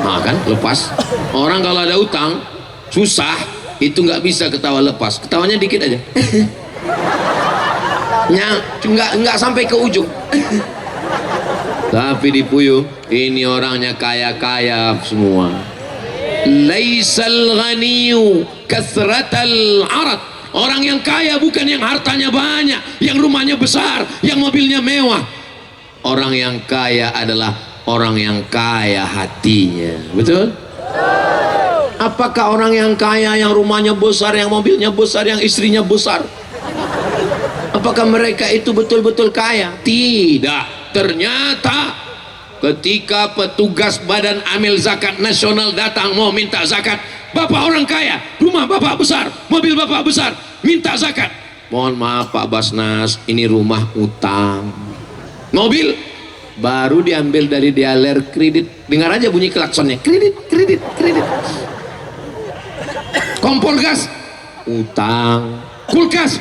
Nah kan, lepas. Orang kalau ada utang susah, itu nggak bisa ketawa lepas. Ketawanya dikit aja. Nggak sampai ke ujung. Tapi di Puyung ini orangnya kaya-kaya semua. Laisal ghaniyu kathratal arad. Orang yang kaya bukan yang hartanya banyak, yang rumahnya besar, yang mobilnya mewah. Orang yang kaya adalah orang yang kaya hatinya. Betul? Apakah orang yang kaya, yang rumahnya besar, yang mobilnya besar, yang istrinya besar, apakah mereka itu betul-betul kaya? Tidak. Ternyata ketika petugas Badan Amil Zakat Nasional datang mau minta zakat, Bapak orang kaya, rumah Bapak besar, mobil Bapak besar, minta zakat. Mohon maaf Pak Basnas, ini rumah utang. Mobil baru diambil dari dialer kredit. Dengar aja bunyi klaksonnya, kredit, kredit, kredit. Kompor gas, utang. Kulkas,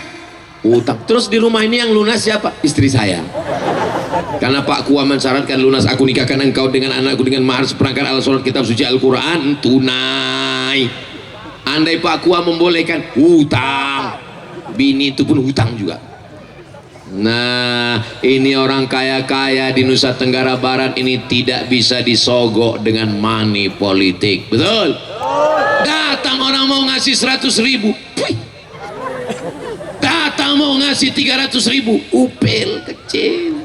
utang. Terus di rumah ini yang lunas siapa? Istri saya. Karena Pak Kua mensyaratkan lunas aku nikahkan engkau dengan anakku dengan mahar seperangkat alat sholat kitab suci Al-Quran tunai. Andai Pak Kua membolehkan hutang, bini itu pun hutang juga. Nah, ini orang kaya-kaya di Nusa Tenggara Barat ini tidak bisa disogok dengan money politik. Betul? Datang orang mau ngasih 100.000, datang mau ngasih 300.000, upil kecil.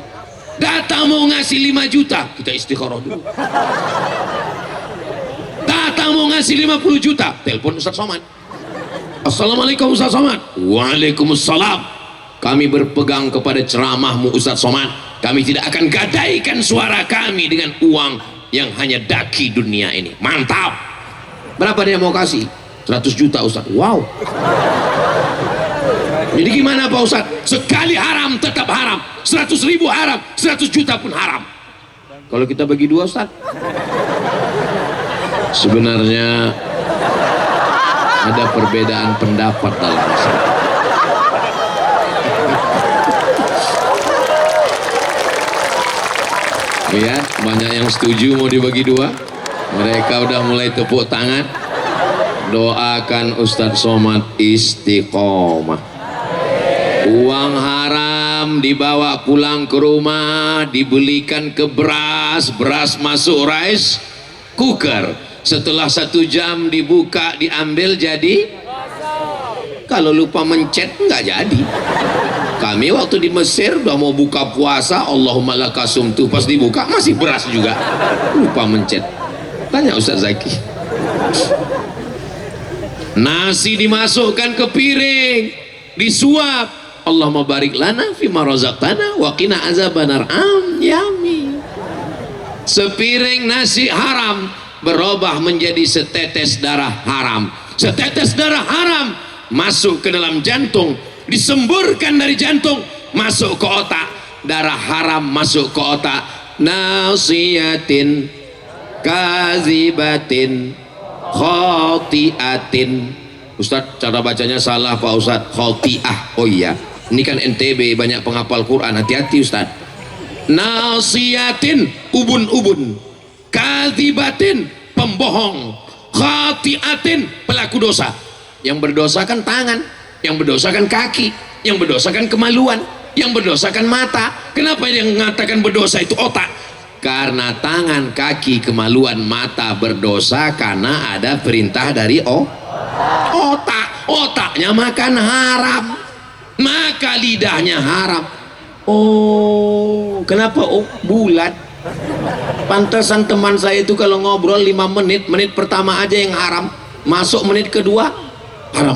Datang mau ngasih 5 juta, kita istikharah dulu. Datang mau ngasih 50 juta, telepon Ustaz Somad. Assalamualaikum Ustaz Somad. Waalaikumsalam. Kami berpegang kepada ceramahmu Ustaz Somad. Kami tidak akan gadaikan suara kami dengan uang yang hanya daki dunia ini. Mantap. Berapa dia mau kasih? 100 juta Ustaz. Wow. Jadi gimana Pak Ustaz? Sekali haram tetap haram, 100.000 haram, 100 juta pun haram. Kalau kita bagi dua Ustaz, sebenarnya ada perbedaan pendapat dalam masalah. Lihat, banyak yang setuju mau dibagi dua. Mereka udah mulai tepuk tangan. Doakan Ustadz Somad istiqomah. Uang haram dibawa pulang ke rumah, dibelikan ke beras, beras masuk rice cooker. Setelah 1 jam dibuka, diambil jadi. Kalau lupa mencet nggak jadi. Kami waktu di Mesir udah mau buka puasa, Allahumma lakasum tuh pas dibuka masih beras juga, lupa mencet. Tanya Ustaz Zaki. Nasi dimasukkan ke piring, disuap. Allahumma barik lana fima razaqtana wa qina azabannar. Yummy. Sepiring nasi haram berubah menjadi setetes darah haram. Setetes darah haram masuk ke dalam jantung, disemburkan dari jantung masuk ke otak. Darah haram masuk ke otak. Nasiyatin kazibatin khotiatin. Ustadz, cara bacanya salah Pak Ustadz. Khotiah. Oh iya, ini kan NTB banyak penghafal Quran, hati-hati Ustadz. Nasiyatin, ubun-ubun. Kadzibatin, pembohong. Khatiatin, pelaku dosa. Yang berdosa kan tangan, yang berdosa kan kaki, yang berdosa kan kemaluan, yang berdosa kan mata. Kenapa yang mengatakan berdosa itu otak? Karena tangan, kaki, kemaluan, mata berdosa karena ada perintah dari otak. Otaknya makan haram, maka lidahnya haram. Oh, kenapa bulat? Pantesan teman saya itu kalau ngobrol 5 menit, menit pertama aja yang haram, masuk menit kedua haram.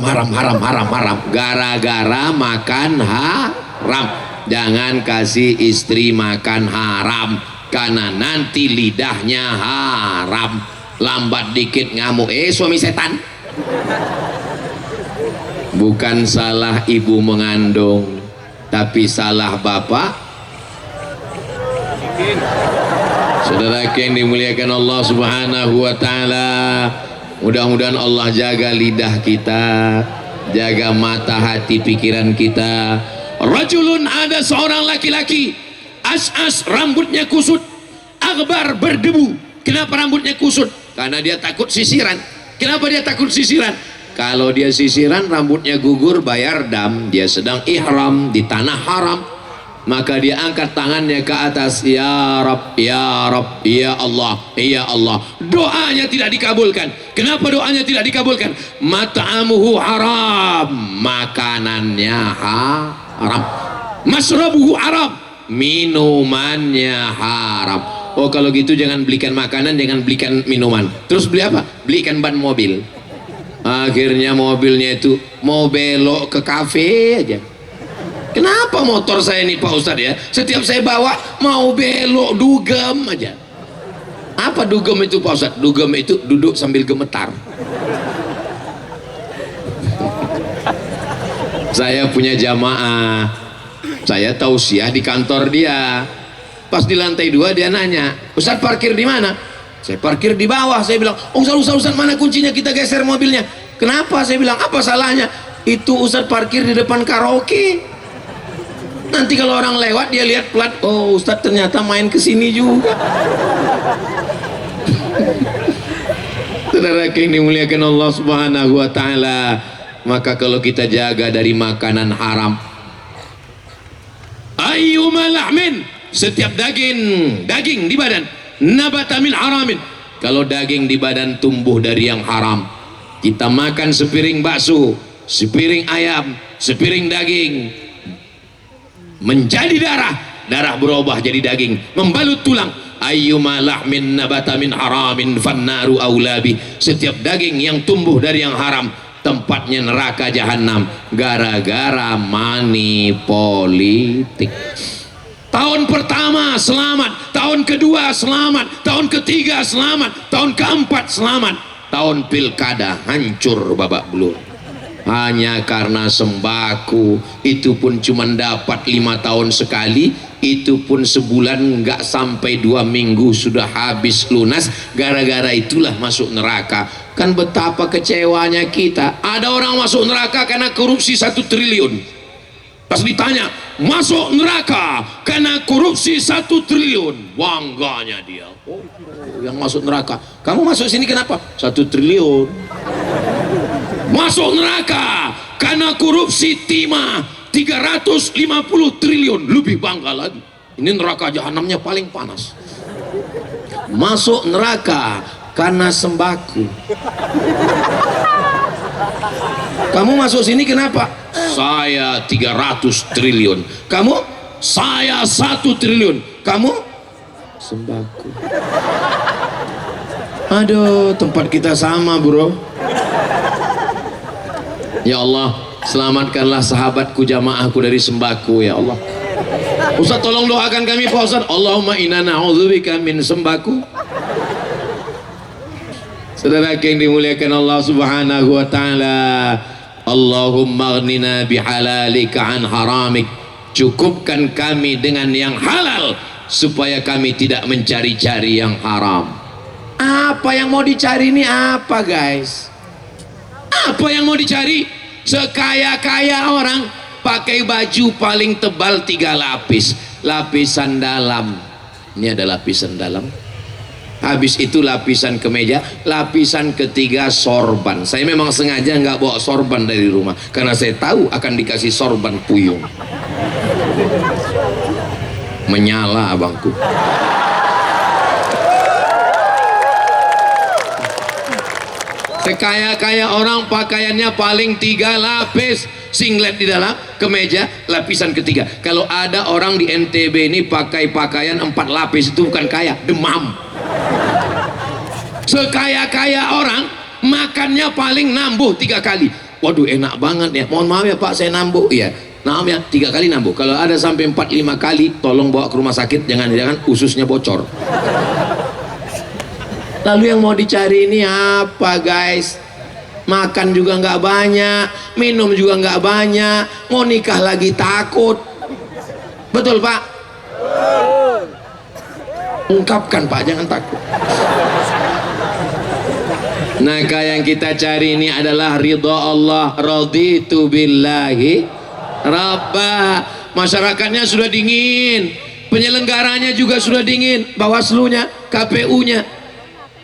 Gara-gara makan haram. Jangan kasih istri makan haram, karena nanti lidahnya haram. Lambat dikit ngamuk, suami setan. Bukan salah ibu mengandung, tapi salah bapak. Saudara yang dimuliakan Allah Subhanahu wa taala, mudah-mudahan Allah jaga lidah kita, jaga mata, hati, pikiran kita. Rajulun, ada seorang laki-laki, as-as, rambutnya kusut, akbar, berdebu. Kenapa rambutnya kusut? Karena dia takut sisiran. Kenapa dia takut sisiran? Kalau dia sisiran rambutnya gugur, bayar dam. Dia sedang ihram di tanah haram, maka dia angkat tangannya ke atas, ya Rabb, ya Rabb, ya Allah, ya Allah. Doanya tidak dikabulkan. Kenapa doanya tidak dikabulkan? Mat'amuhu haram, makanannya haram. Masrabuhu haram, minumannya haram. Oh, kalau gitu jangan belikan makanan, jangan belikan minuman. Terus beli apa? Belikan ban mobil. Akhirnya mobilnya itu mau belok ke kafe aja. Kenapa motor saya ini Pak Ustadz ya, setiap saya bawa mau belok dugem aja. Apa dugem itu Pak Ustadz? Dugem itu duduk sambil gemetar. Saya punya jamaah, saya tausiah di kantor dia. Pas di lantai 2 dia nanya, Ustaz parkir di mana? Saya parkir di bawah. Saya bilang, oh Ustaz, mana kuncinya, kita geser mobilnya. Kenapa? Saya bilang, apa salahnya? Itu Ustaz parkir di depan karaoke. Nanti kalau orang lewat dia lihat plat, oh Ustaz ternyata main kesini juga. Saudara yang dimuliakan Allah Subhanahu wa taala, maka kalau kita jaga dari makanan haram, ayyuma lahmin, setiap daging di badan, nabata min haramin, kalau daging di badan tumbuh dari yang haram, kita makan sepiring bakso, sepiring ayam, sepiring daging, menjadi darah berubah jadi daging, membalut tulang. Ayyuma lahmin nabata min haramin fannaru aulabi, setiap daging yang tumbuh dari yang haram tempatnya neraka jahanam, gara-gara money politik. Tahun pertama selamat, tahun kedua selamat, tahun ketiga selamat, tahun keempat selamat, tahun pilkada hancur babak belur. Hanya karena sembako, itu pun cuma dapat 5 tahun sekali, itu pun sebulan nggak sampai 2 minggu sudah habis lunas. Gara-gara itulah masuk neraka. Kan betapa kecewanya kita. Ada orang masuk neraka karena korupsi 1 triliun. Pas ditanya, masuk neraka karena korupsi 1 triliun, bangganya dia. Oh, yang masuk neraka. Kamu masuk sini kenapa? 1 triliun. Masuk neraka karena korupsi timah 350 triliun, lebih bangga lagi. Ini neraka jahanamnya paling panas. Masuk neraka karena sembako. Kamu masuk sini kenapa? Saya 300 triliun. Kamu? Saya 1 triliun. Kamu? Sembako. Aduh, tempat kita sama, bro. Ya Allah, selamatkanlah sahabatku, jamaahku dari sembako, ya Allah. Ustaz tolong doakan kami Pak Ustaz. Allahumma inna na'udzubika min sembako. Saudara yang dimuliakan Allah Subhanahu wa taala, Allahumma aghnina bihalalika an haramik. Cukupkan kami dengan yang halal supaya kami tidak mencari-cari yang haram. Apa yang mau dicari ini apa, guys? Apa yang mau dicari? Sekaya-kaya orang pakai baju paling tebal 3 lapis, lapisan dalam. Ini ada lapisan dalam. Habis itu lapisan kemeja, lapisan ketiga sorban. Saya memang sengaja nggak bawa sorban dari rumah karena saya tahu akan dikasih sorban puyung. Menyala abangku. Sekaya-kaya orang pakaiannya paling 3 lapis, singlet di dalam, kemeja, lapisan ketiga. Kalau ada orang di NTB ini pakai pakaian 4 lapis, itu bukan kaya, demam. Sekaya-kaya orang makannya paling nambuh 3 kali. Waduh, enak banget ya. Mohon maaf ya Pak, saya nambuh. Iya, maaf ya, 3 kali nambuh. Kalau ada sampai 4-5 kali, tolong bawa ke rumah sakit, jangan-jangan ususnya bocor. Lalu yang mau dicari ini apa, guys? Makan juga nggak banyak, minum juga nggak banyak, mau nikah lagi takut. Betul Pak? Ungkapkan Pak, jangan takut. Nah, yang kita cari ini adalah ridha Allah. Raditu billahi rabba. Masyarakatnya sudah dingin, penyelenggaranya juga sudah dingin, Bawaslu-nya, KPU-nya,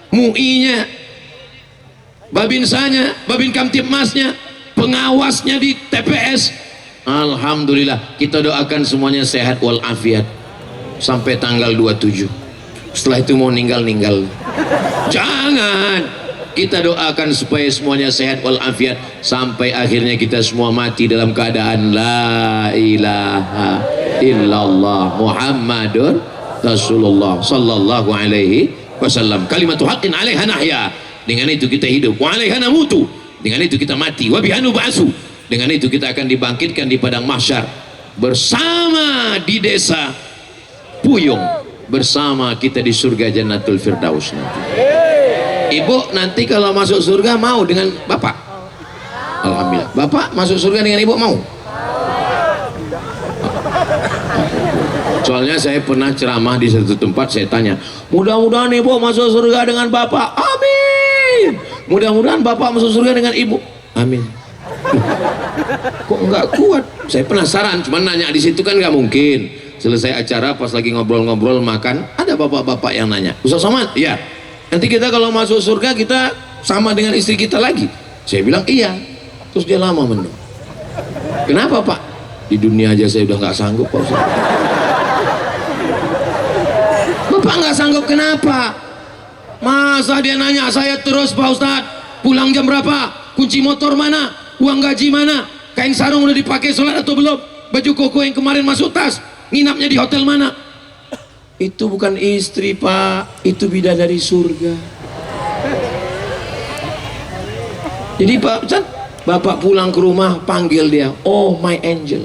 MUI-nya, Babinsanya, Babin Kamtibmasnya, pengawasnya di TPS. Alhamdulillah, kita doakan semuanya sehat walafiat sampai tanggal 27. Setelah itu mau ninggal. Jangan, kita doakan supaya semuanya sehat walafiat sampai akhirnya kita semua mati dalam keadaan la ilaha illallah Muhammadur Rasulullah sallallahu alaihi wasallam. Kalimatu haqqin 'alaiha nahya. Dengan itu kita hidup. Wa 'alaiha namutu. Dengan itu kita mati. Wa bihanu ba'su. Dengan itu kita akan dibangkitkan di padang mahsyar bersama di desa Puyung, bersama kita di surga Jannatul Firdaus nanti. Ibu nanti kalau masuk surga mau dengan Bapak? Alhamdulillah. Bapak masuk surga dengan Ibu mau? Soalnya saya pernah ceramah di satu tempat, saya tanya, mudah-mudahan ibu masuk surga dengan bapak, amin. Mudah-mudahan bapak masuk surga dengan ibu, amin. Kok nggak kuat? Saya penasaran, cuman nanya di situ kan nggak mungkin. Selesai acara, pas lagi ngobrol-ngobrol makan, ada bapak-bapak yang nanya, Ustaz Somad, iya, nanti kita kalau masuk surga kita sama dengan istri kita lagi. Saya bilang iya. Terus dia lama menung. Kenapa Pak? Di dunia aja saya udah nggak sanggup Pak Ustaz. Bapak nggak sanggup kenapa? Masa dia nanya saya terus Pak Ustaz, pulang jam berapa? Kunci motor mana? Uang gaji mana? Kain sarung udah dipakai sholat atau belum? Baju koko yang kemarin masuk tas, nginapnya di hotel mana? Itu bukan istri Pak, itu bidadari surga. Jadi Pak Ustaz, Bapak pulang ke rumah panggil dia, oh my angel,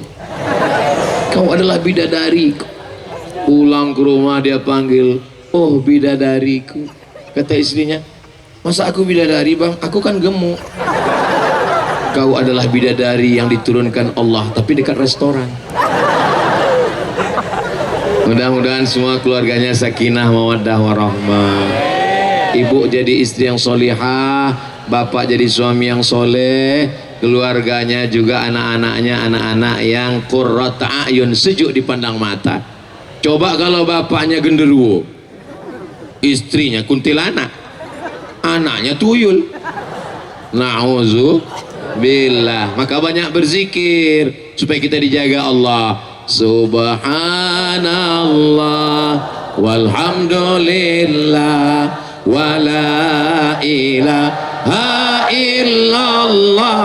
kau adalah bidadari. Pulang ke rumah dia panggil, oh bidadariku. Kata istrinya, masa aku bidadari bang, aku kan gemuk. Kau adalah bidadari yang diturunkan Allah tapi dekat restoran. Mudah-mudahan semua keluarganya sakinah mawaddah warahmah. Ibu jadi istri yang solihah, bapak jadi suami yang soleh, keluarganya juga anak-anaknya anak-anak yang qurrata a'yun, sejuk dipandang mata. Coba kalau bapaknya genderuwo, istrinya kuntilanak, anaknya tuyul, na'udzubillah. Maka banyak berzikir supaya kita dijaga Allah. Subhanallah walhamdulillah wala ilaha illallah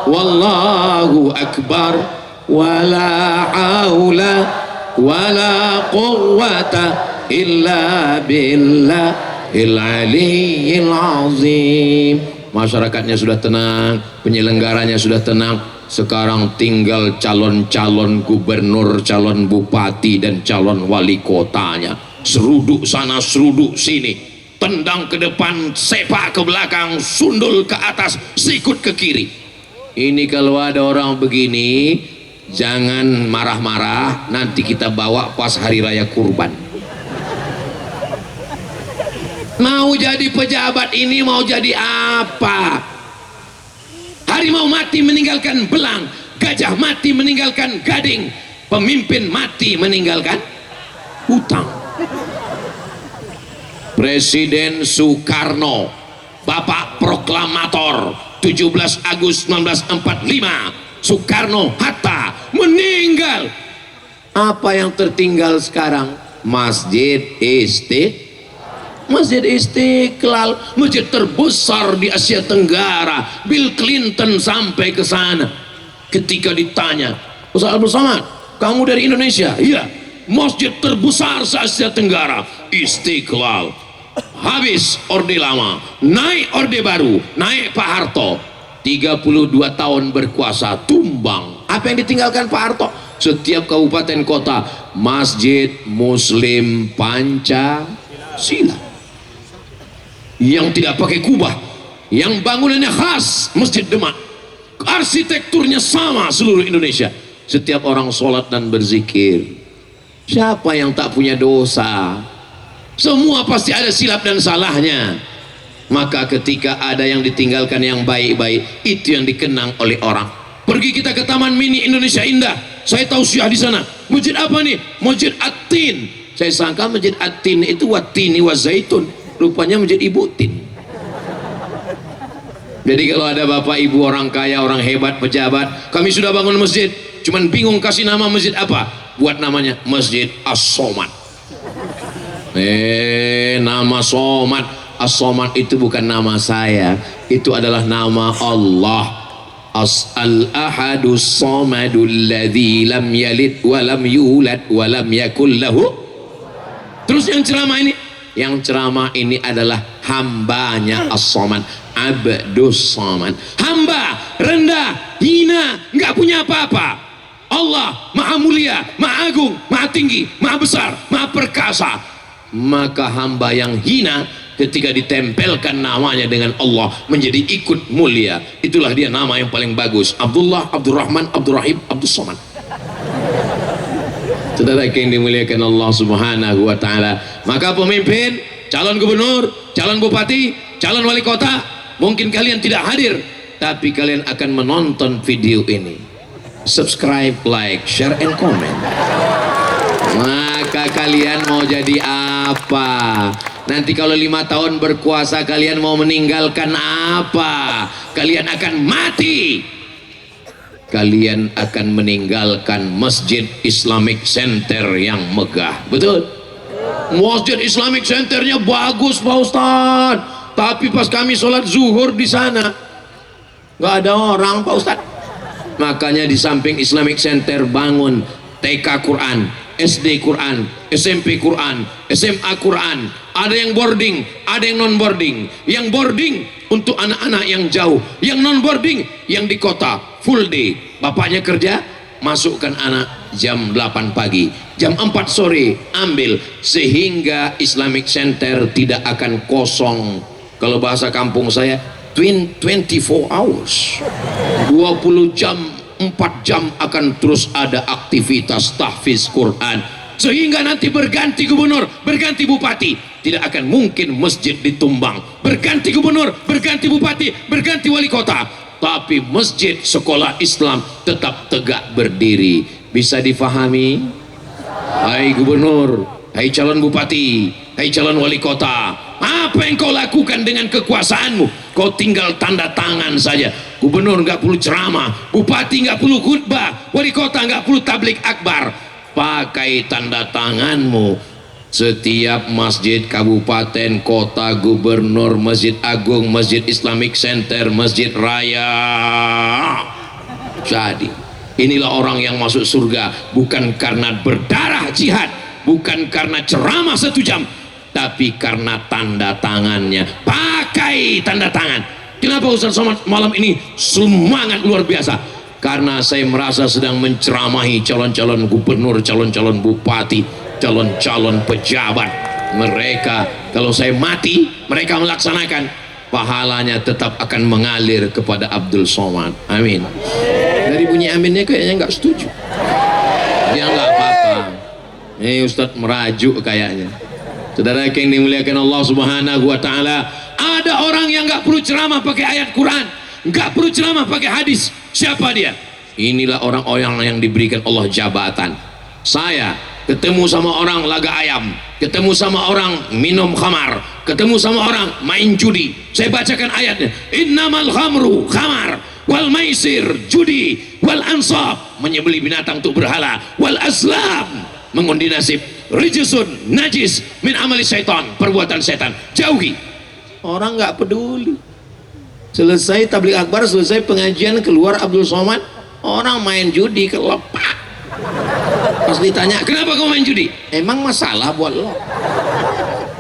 wallahu akbar wala haula wala quwwata illa billahil aliyyil azim. Masyarakatnya sudah tenang, penyelenggaranya sudah tenang. Sekarang tinggal calon-calon gubernur, calon bupati dan calon wali kotanya. Seruduk sana, seruduk sini, tendang ke depan, sepak ke belakang, sundul ke atas, sikut ke kiri. Ini kalau ada orang begini, jangan marah-marah, nanti kita bawa pas hari raya kurban. Mau jadi pejabat ini mau jadi apa? Harimau mati meninggalkan belang, gajah mati meninggalkan gading, pemimpin mati meninggalkan hutang. Presiden Soekarno, Bapak Proklamator, 17 Agustus 1945, Soekarno Hatta meninggal. Apa yang tertinggal sekarang? Masjid Istiqlal, masjid terbesar di Asia Tenggara. Bill Clinton sampai ke sana. Ketika ditanya, Ustaz Abdul Somad, kamu dari Indonesia? Iya. Masjid terbesar se Asia Tenggara, Istiqlal. Habis Orde Lama, naik Orde Baru, naik Pak Harto. 32 tahun berkuasa, tumbang. Apa yang ditinggalkan Pak Harto? Setiap kabupaten kota, masjid Muslim Pancasila. Yang tidak pakai kubah, yang bangunannya khas Masjid Demak, arsitekturnya sama seluruh Indonesia. Setiap orang sholat dan berzikir. Siapa yang tak punya dosa? Semua pasti ada silap dan salahnya. Maka ketika ada yang ditinggalkan yang baik-baik, itu yang dikenang oleh orang. Pergi kita ke Taman Mini Indonesia Indah, saya tahu syah di sana. Masjid apa nih? Masjid At-Tin. Saya sangka Masjid At-Tin itu Wat-Tini wa Zaitun, rupanya Masjid Ibu Tin. Jadi kalau ada bapak ibu orang kaya, orang hebat, pejabat, kami sudah bangun masjid, cuman bingung kasih nama masjid apa, buat namanya Masjid As-Somad. Nama Somad, As-Somad itu bukan nama saya, itu adalah nama Allah. Al-Ahadus Somadul ladzi lam yalid wa lam yulad wa lam yakul lahu. Terus yang ceramah ini, yang ceramah ini adalah hambanya As-Somad, Abdus Somad. Hamba rendah, hina, nggak punya apa-apa. Allah maha mulia, maha agung, maha tinggi, maha besar, maha perkasa. Maka hamba yang hina ketika ditempelkan namanya dengan Allah menjadi ikut mulia. Itulah dia nama yang paling bagus, Abdullah, Abdurrahman, Abdurrahim, Abdus Somad. Saudara yang dimuliakan Allah Subhanahu wa taala, maka pemimpin, calon gubernur, calon bupati, calon wali kota, mungkin kalian tidak hadir, tapi kalian akan menonton video ini. Subscribe, like, share, and comment. Maka kalian mau jadi apa? Nanti kalau 5 tahun berkuasa kalian mau meninggalkan apa? Kalian akan mati. Kalian akan meninggalkan Masjid Islamic Center yang megah. Betul? Masjid Islamic Centernya bagus Pak Ustadz, tapi pas kami sholat zuhur di sana nggak ada orang Pak Ustadz. Makanya di samping Islamic Center bangun TK Quran, SD Quran, SMP Quran, SMA Quran. Ada yang boarding, ada yang non boarding. Yang boarding untuk anak-anak yang jauh, yang non boarding yang di kota full day. Bapaknya kerja, masukkan anak jam 8 pagi, jam 4 sore ambil, sehingga Islamic Center tidak akan kosong. Kalau bahasa kampung saya 24 hours, 20 jam, 4 jam akan terus ada aktivitas tahfiz Quran, sehingga nanti berganti gubernur, berganti bupati, tidak akan mungkin masjid ditumbang. Berganti gubernur, berganti bupati, berganti wali kota, tapi masjid sekolah Islam tetap tegak berdiri. Bisa difahami? Hai gubernur, hai calon bupati, hai calon wali kota, apa yang kau lakukan dengan kekuasaanmu? Kau tinggal tanda tangan saja. Gubernur nggak perlu ceramah, bupati nggak perlu khutbah, wali kota nggak perlu tablik akbar. Pakai tanda tanganmu. Setiap masjid kabupaten, kota, gubernur, masjid agung, masjid Islamic Center, masjid raya. Jadi inilah orang yang masuk surga, bukan karena berdarah jihad, bukan karena ceramah 1 jam, tapi karena tanda tangannya. Pakai tanda tangan. Kenapa Ustaz Somad malam ini semangat luar biasa? Karena saya merasa sedang menceramahi calon-calon gubernur, calon-calon bupati, calon-calon pejabat. Mereka kalau saya mati, mereka melaksanakan, pahalanya tetap akan mengalir kepada Abdul Somad. Amin. Dari bunyi aminnya kayaknya nggak setuju. Dia nggak apa-apa. Ini Ustadz merajuk kayaknya. Saudara yang dimuliakan Allah Subhanahu wa taala, ada orang yang nggak perlu ceramah pakai ayat Quran, nggak perlu ceramah pakai hadis. Siapa dia? Inilah orang-orang yang diberikan Allah jabatan. Saya ketemu sama orang laga ayam, ketemu sama orang minum khamar, ketemu sama orang main judi, saya bacakan ayatnya. Innamal khamru khamar, wal maisir judi, wal ansab menyembelih binatang untuk berhala, wal aslam mengundi nasib, rijsun najis min amali syaitan, perbuatan setan, jauhi. Orang nggak peduli. Selesai tabligh akbar, selesai pengajian, keluar Abdul Somad, orang main judi kelepak. Pas ditanya, kenapa kamu main judi? Emang masalah buat lo?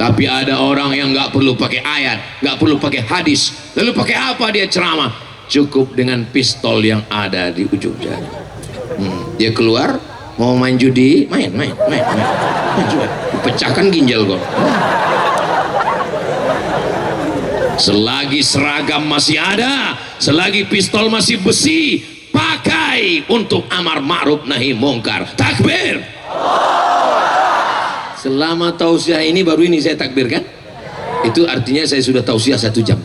Tapi ada orang yang nggak perlu pakai ayat, nggak perlu pakai hadis, lalu pakai apa dia ceramah? Cukup dengan pistol yang ada di ujung jari. Dia keluar mau main judi, main judi, pecahkan ginjal kok. Selagi seragam masih ada, selagi pistol masih besi, pakai untuk amar ma'ruf nahi mungkar. Takbir. Selama tausiah ini, baru ini saya takbirkan, itu artinya saya sudah tausiah 1 jam.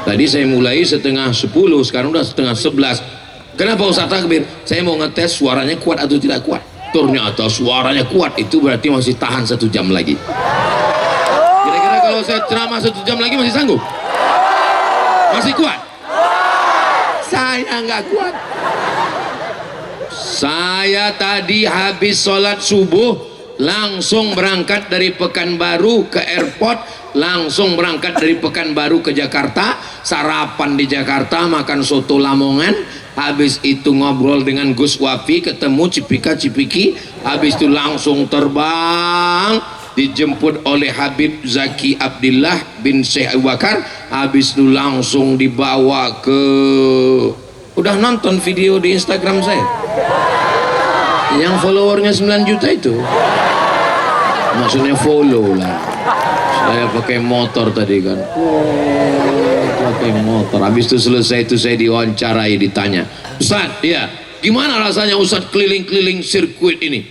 Tadi saya mulai setengah 10, sekarang udah setengah 11. Kenapa Ustaz takbir? Saya mau ngetes suaranya kuat atau tidak kuat. Ternyata suaranya kuat, itu berarti masih tahan 1 jam lagi. Kira-kira kalau saya ceramah 1 jam lagi masih sanggup? Masih kuat? Saya nggak kuat. Saya tadi habis sholat subuh langsung berangkat dari Pekanbaru ke airport, langsung berangkat dari Pekanbaru ke Jakarta, sarapan di Jakarta, makan soto Lamongan, habis itu ngobrol dengan Gus Wafi, ketemu Cipika-Cipiki, habis itu langsung terbang, dijemput oleh Habib Zaki Abdillah bin Syekh Abu Bakar, habis itu langsung dibawa ke, udah nonton video di Instagram saya yang followernya 9 juta itu, maksudnya follow lah. Saya pakai motor tadi kan, pakai motor. Habis itu selesai itu saya diwawancarai, ditanya, Ustaz, iya Gimana rasanya Ustadz keliling-keliling sirkuit ini?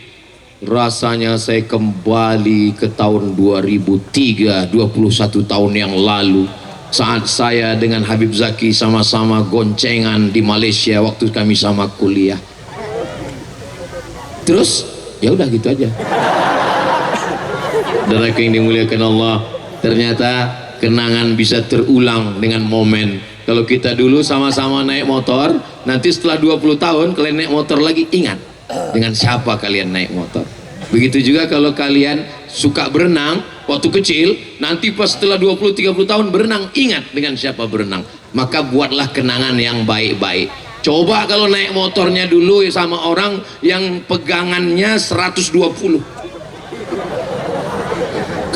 Rasanya saya kembali ke tahun 2003, 21 tahun yang lalu, saat saya dengan Habib Zaki sama-sama goncengan di Malaysia waktu kami sama kuliah. Terus ya udah gitu aja. Saudara yang dimuliakan Allah, ternyata kenangan bisa terulang dengan momen. Kalau kita dulu sama-sama naik motor, nanti setelah 20 tahun kalian naik motor lagi, ingat dengan siapa kalian naik motor. Begitu juga kalau kalian suka berenang waktu kecil, nanti pas setelah 20-30 tahun berenang, ingat dengan siapa berenang. Maka buatlah kenangan yang baik-baik. Coba kalau naik motornya dulu sama orang yang pegangannya 120,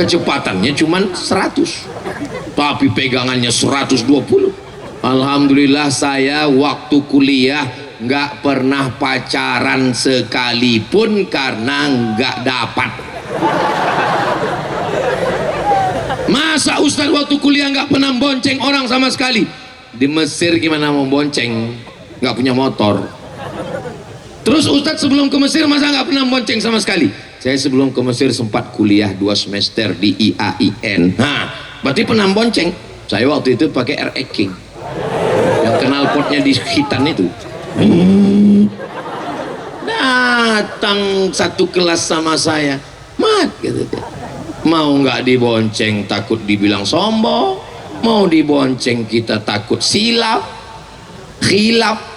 kecepatannya cuman 100, tapi pegangannya 120. Alhamdulillah saya waktu kuliah nggak pernah pacaran sekalipun karena nggak dapat. Masa Ustadz waktu kuliah nggak pernah bonceng orang sama sekali? Di Mesir gimana mau bonceng? Nggak punya motor. Terus Ustadz sebelum ke Mesir masa nggak pernah bonceng sama sekali? Saya sebelum ke Mesir sempat kuliah 2 semester di IAIN. Nah, berarti pernah bonceng. Saya waktu itu pakai RX King yang knalpotnya di hitan itu. Datang satu kelas sama saya, Mat, gitu dia. Mau nggak dibonceng takut dibilang sombong, mau dibonceng kita takut silap, khilaf.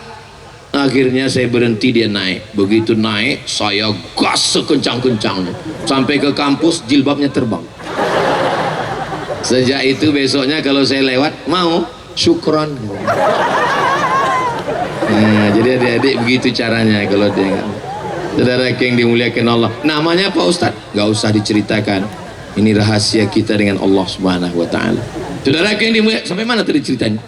Akhirnya saya berhenti, dia naik. Begitu naik saya gas sekencang-kencangnya sampai ke kampus, jilbabnya terbang. Sejak itu besoknya kalau saya lewat, mau syukron. Nah, jadi adik-adik begitu caranya kalau dia nggak. Saudara yang dimuliakan Allah, namanya Pak Ustadz nggak usah diceritakan, ini rahasia kita dengan Allah Subhanahu Wa Taala. Saudara yang dimuliakan, sampai mana tadi ceritanya?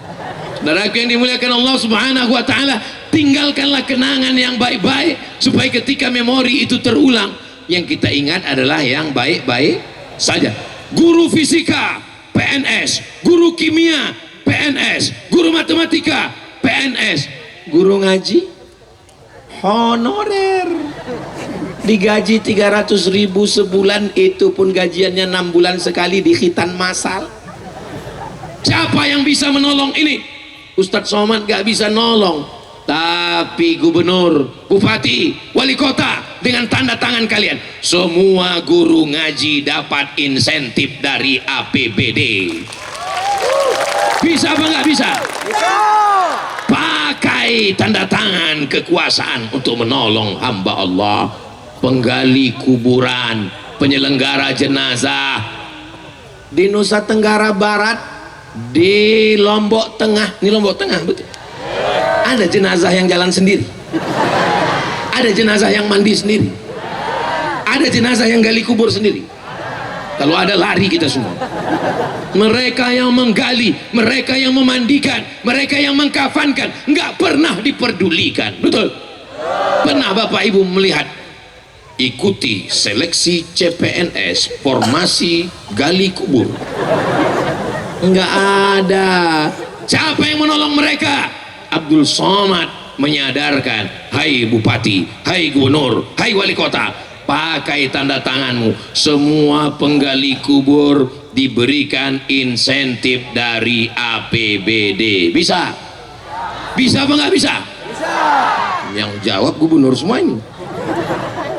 Saudara yang dimuliakan Allah Subhanahu Wa Taala, tinggalkanlah kenangan yang baik-baik supaya ketika memori itu terulang, yang kita ingat adalah yang baik-baik saja. Guru fisika PNS, guru kimia PNS, guru matematika PNS, guru ngaji honorer, digaji 300.000 sebulan, itu pun gajiannya 6 bulan sekali di khitan masal. Siapa yang bisa menolong ini? Ustadz Somad gak bisa nolong, tapi gubernur, bupati, wali kota dengan tanda tangan kalian, semua guru ngaji dapat insentif dari APBD. Bisa apa nggak bisa? Pakai tanda tangan kekuasaan untuk menolong hamba Allah, penggali kuburan, penyelenggara jenazah di Nusa Tenggara Barat, di Lombok Tengah. Ini Lombok Tengah betul. Ada jenazah yang jalan sendiri, ada jenazah yang mandi sendiri, ada jenazah yang gali kubur sendiri. Kalau ada lari kita semua. Mereka yang menggali, mereka yang memandikan, mereka yang mengkafankan, nggak pernah diperdulikan. Betul? Pernah Bapak Ibu melihat? Ikuti seleksi CPNS, formasi gali kubur. Nggak ada. Siapa yang menolong mereka? Abdul Somad menyadarkan, hai bupati, hai gubernur, hai wali kota, pakai tanda tanganmu, semua penggali kubur diberikan insentif dari APBD. Bisa? Bisa apa nggak bisa? Bisa. Yang jawab gubernur semua ini.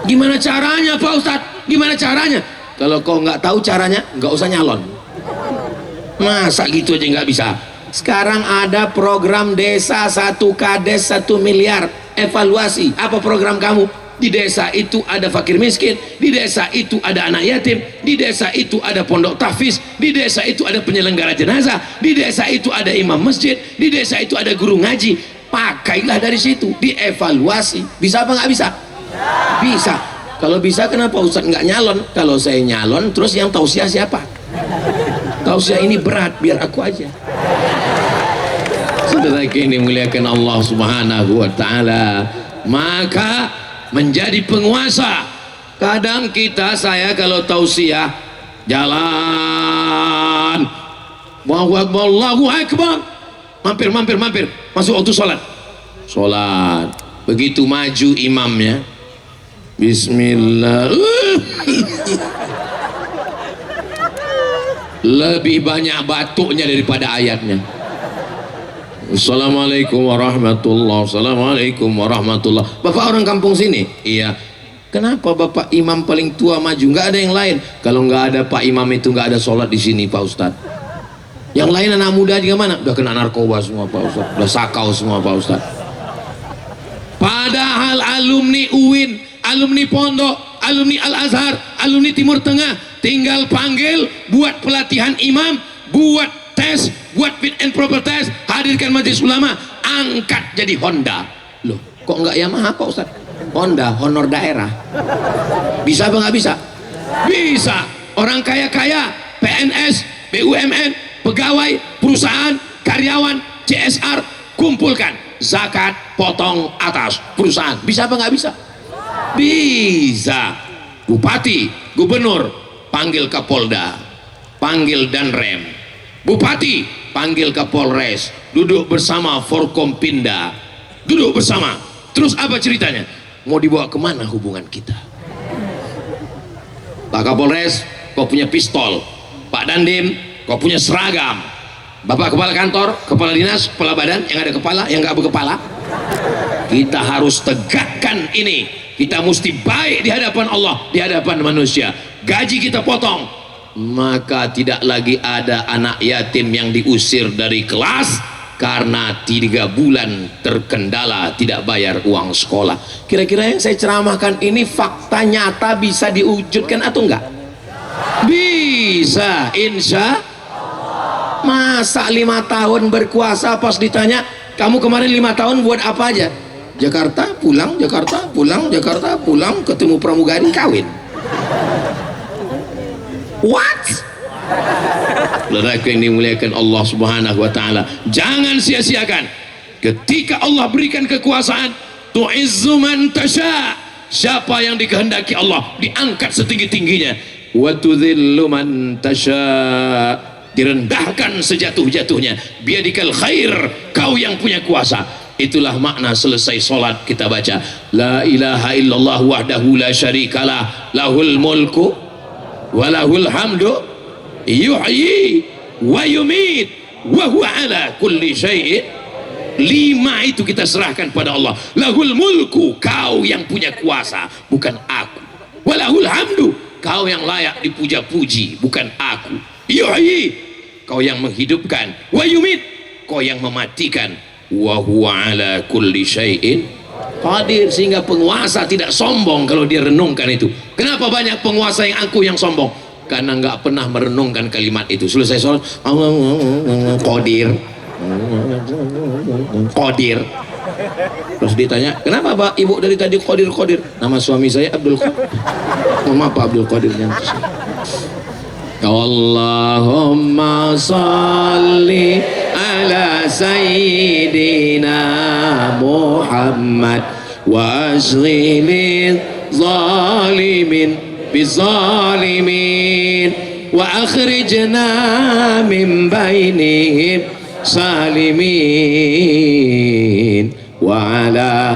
Gimana caranya Pak Ustadz? Gimana caranya? Kalau kau nggak tahu caranya, nggak usah nyalon. Masa gitu aja nggak bisa? Sekarang ada program desa 1 kades 1 miliar. Evaluasi, apa program kamu? Di desa itu ada fakir miskin, di desa itu ada anak yatim, di desa itu ada pondok tahfiz, di desa itu ada penyelenggara jenazah, di desa itu ada imam masjid, di desa itu ada guru ngaji. Pakailah dari situ, dievaluasi. Bisa apa nggak bisa? Bisa. Kalau bisa kenapa Ustadz nggak nyalon? Kalau saya nyalon terus yang tausiah siapa? Tausiah ini berat, biar aku aja. Saudara ini muliakan Allah Subhanahu Wa Taala. Maka menjadi penguasa, kadang saya kalau tausiah jalan, Allahu Akbar, Allahu Akbar, mampir, masuk waktu sholat, Begitu maju imamnya, Bismillah. Lebih banyak batuknya daripada ayatnya. Assalamualaikum warahmatullah. Assalamualaikum warahmatullah. Bapak orang kampung sini? Iya. Kenapa Bapak imam paling tua maju? Nggak ada yang lain. Kalau nggak ada Pak imam itu nggak ada sholat di sini Pak Ustadz. Yang lain anak muda juga mana? Udah kena narkoba semua Pak Ustadz. Udah sakau semua Pak Ustadz. Padahal alumni UIN, alumni Pondok, alumni Al-Azhar, alumni Timur Tengah tinggal panggil, buat pelatihan imam, buat tes, buat fit and proper test, hadirkan majelis ulama, angkat jadi Honda. Loh, kok nggak Yamaha Pak Ustaz? Honda, honor daerah. Bisa apa nggak bisa? Bisa. Orang kaya-kaya, PNS, BUMN, pegawai, perusahaan, karyawan, CSR, kumpulkan zakat, potong atas perusahaan. Bisa apa nggak bisa? Bisa. Bupati, gubernur, panggil Kapolda, panggil Danrem. Bupati panggil Kapolres, duduk bersama Forkompinda, duduk bersama. Terus apa ceritanya? Mau dibawa kemana hubungan kita? Pak Kapolres, kau punya pistol. Pak Dandim, kau punya seragam. Bapak kepala kantor, kepala dinas, kepala badan, yang ada kepala, yang nggak berkepala. Kita harus tegakkan ini. Kita mesti baik di hadapan Allah, di hadapan manusia. Gaji kita potong, maka tidak lagi ada anak yatim yang diusir dari kelas karena 3 bulan terkendala tidak bayar uang sekolah. Kira-kira yang saya ceramahkan ini fakta nyata bisa diwujudkan atau enggak? Bisa, insya. Masa 5 tahun berkuasa pas ditanya, kamu kemarin 5 tahun buat apa aja? Jakarta pulang, Jakarta pulang, Jakarta pulang, ketemu pramugari, kawin. What? Lelaki yang dimuliakan Allah Subhanahu wa taala, jangan sia-siakan ketika Allah berikan kekuasaan. Tu'izzu man tasha, siapa yang dikehendaki Allah diangkat setinggi-tingginya. Wa tudhillu man tasha, direndahkan sejatuh-jatuhnya. Biadikal khair, kau yang punya kuasa. Itulah makna selesai solat kita baca la ilaha illallah wahdahu la syarikalah lahul mulku walahul hamdu yuhyi wa yumit wa huwa ala kulli syai'in. 5 itu kita serahkan pada Allah. Lahul mulku, kau yang punya kuasa, bukan aku. Walahul hamdu, kau yang layak dipuja-puji, bukan aku. Yuhyi, kau yang menghidupkan. Wa yumit, kau yang mematikan. Wa huwa ala kulli syai'in qadir. Sehingga penguasa tidak sombong kalau dia renungkan itu. Kenapa banyak penguasa yang angkuh yang sombong? Karena nggak pernah merenungkan kalimat itu. Selesai sholat qadir qadir. Terus ditanya, kenapa Pak Ibu dari tadi qadir? Nama suami saya Abdul Qadir. Nama Pak Abdul Qadir yang Allahumma salli ala sayyidina Muhammad wa ashghilil zalimin bizalimin wa akhrijna min bainihim salimin wa ala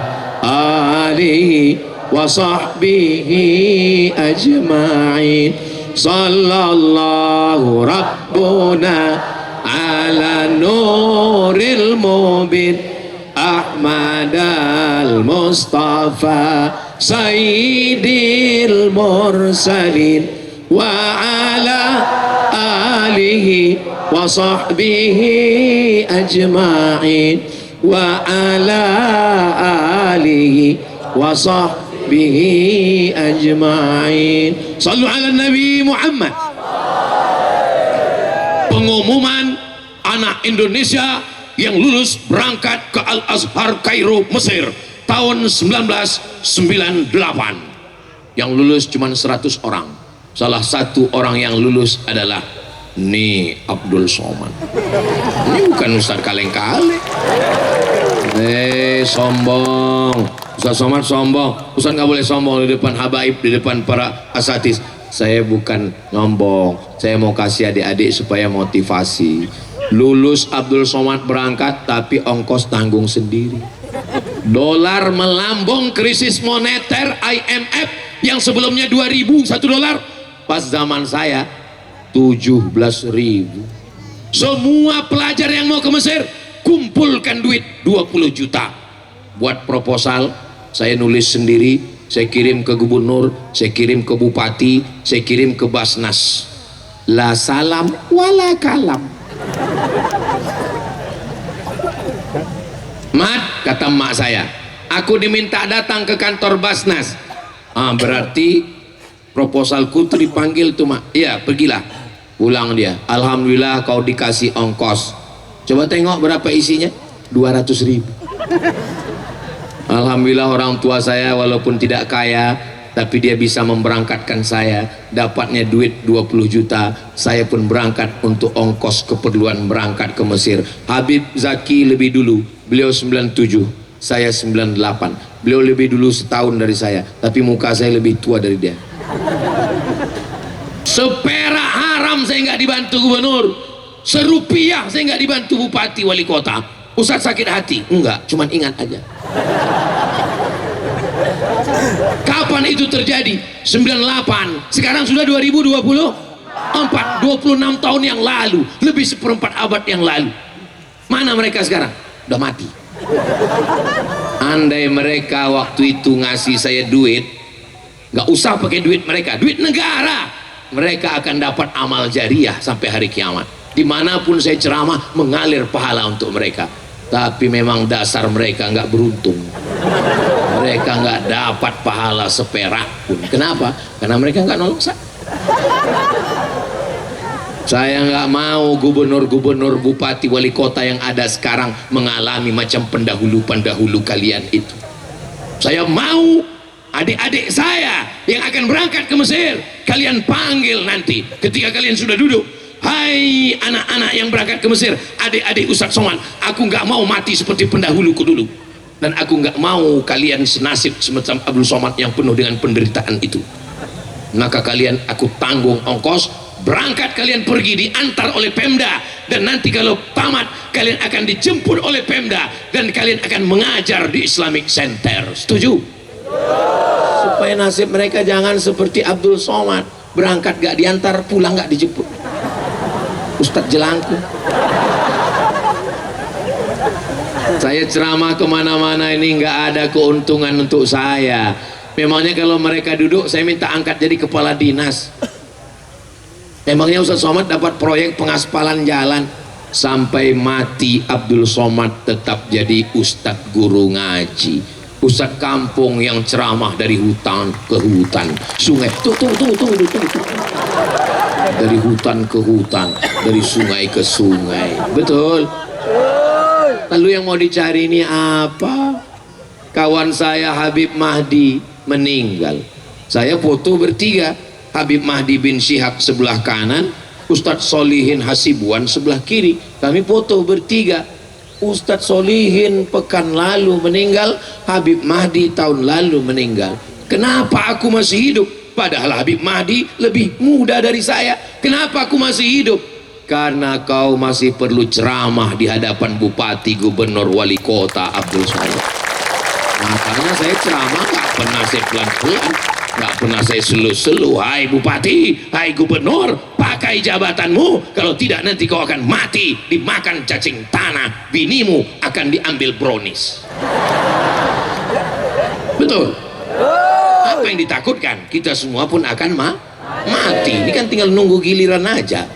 alihi wa sahbihi ajma'in. Sallallahu Rabbuna ala nuril mubin Ahmad al-Mustafa Sayyidil Mursalin wa ala alihi wa sahbihi ajma'in wa ala alihi wa sahbihi ajma'in. Sallu ala Nabi Muhammad. Pengumuman anak Indonesia yang lulus berangkat ke Al-Azhar Kairo Mesir tahun 1998. Yang lulus cuma 100 orang. Salah satu orang yang lulus adalah Ni Abdul Somad. Ini bukan Ustaz kaleng-kaleng. Sombong. Ustaz Somad sombong. Ustaz nggak boleh sombong di depan habaib, di depan para asatis. Saya bukan nyombong, saya mau kasih adik-adik supaya motivasi. Lulus Abdul Somad berangkat tapi ongkos tanggung sendiri. Dolar melambung, krisis moneter, IMF yang sebelumnya 2000 1 dolar, pas zaman saya 17.000. Semua pelajar yang mau ke Mesir kumpulkan duit 20 juta buat proposal. Saya nulis sendiri, saya kirim ke gubernur, saya kirim ke bupati, saya kirim ke Basnas. La salam wala kalam. Mat, kata emak saya, aku diminta datang ke kantor Basnas. Berarti proposalku tuh dipanggil tuh, mak. Iya, pergilah. Pulang dia. Alhamdulillah kau dikasih ongkos. Coba tengok berapa isinya? 200.000. Alhamdulillah orang tua saya walaupun tidak kaya, tapi dia bisa memberangkatkan saya. Dapatnya duit 20 juta. Saya pun berangkat untuk ongkos keperluan berangkat ke Mesir. Habib Zaki lebih dulu, beliau 97, saya 98. Beliau lebih dulu setahun dari saya, tapi muka saya lebih tua dari dia. Seperak haram saya nggak dibantu gubernur, serupiah saya nggak dibantu bupati wali kota. Ustaz sakit hati? Enggak, cuman ingat aja. Kapan itu terjadi? 98. Sekarang sudah 2024, 26 tahun yang lalu, lebih seperempat abad yang lalu. Mana mereka sekarang? Udah mati. Andai mereka waktu itu ngasih saya duit, nggak usah pakai duit mereka, duit negara, mereka akan dapat amal jariah sampai hari kiamat. Dimanapun saya ceramah mengalir pahala untuk mereka. Tapi memang dasar mereka nggak beruntung. Mereka nggak dapat pahala seperak pun. Kenapa? Karena mereka nggak nolong saya. Saya nggak mau gubernur-gubernur, bupati, wali kota yang ada sekarang mengalami macam pendahulu-pendahulu kalian itu. Saya mau adik-adik saya yang akan berangkat ke Mesir, kalian panggil nanti ketika kalian sudah duduk. Hai anak-anak yang berangkat ke Mesir, adik-adik Ustaz Somad, aku nggak mau mati seperti pendahuluku dulu, dan aku nggak mau kalian senasib semacam Abdul Somad yang penuh dengan penderitaan itu. Maka kalian aku tanggung ongkos berangkat, kalian pergi diantar oleh Pemda, dan nanti kalau tamat kalian akan dijemput oleh Pemda dan kalian akan mengajar di Islamic Center. Setuju? Supaya nasib mereka jangan seperti Abdul Somad, berangkat gak diantar, pulang gak dijemput. Ustadz jelangku. Saya ceramah kemana-mana ini nggak ada keuntungan untuk saya. Memangnya kalau mereka duduk saya minta angkat jadi kepala dinas. Memangnya Ustadz Somad dapat proyek pengaspalan jalan. Sampai mati Abdul Somad tetap jadi Ustadz guru ngaji, Ustadz kampung yang ceramah dari hutan ke hutan, sungai. Tunggu. Dari hutan ke hutan, dari sungai ke sungai. Betul. Lalu yang mau dicari ini apa? Kawan saya Habib Mahdi meninggal. Saya foto bertiga, Habib Mahdi bin Syihab sebelah kanan, Ustadz Solihin Hasibuan sebelah kiri. Kami foto bertiga. Ustadz Solihin pekan lalu meninggal, Habib Mahdi tahun lalu meninggal. Kenapa aku masih hidup? Padahal Habib Mahdi lebih muda dari saya. Kenapa aku masih hidup? Karena kau masih perlu ceramah di hadapan bupati, gubernur, wali kota Abdul Somad. Makanya saya ceramah gak pernah saya pelan-pelan, gak pernah saya selu-selu. Hai bupati, hai gubernur, pakai jabatanmu, kalau tidak nanti kau akan mati dimakan cacing tanah, binimu akan diambil brownies. Betul. Apa yang ditakutkan? Kita semua pun akan mati. Ini kan tinggal nunggu giliran aja.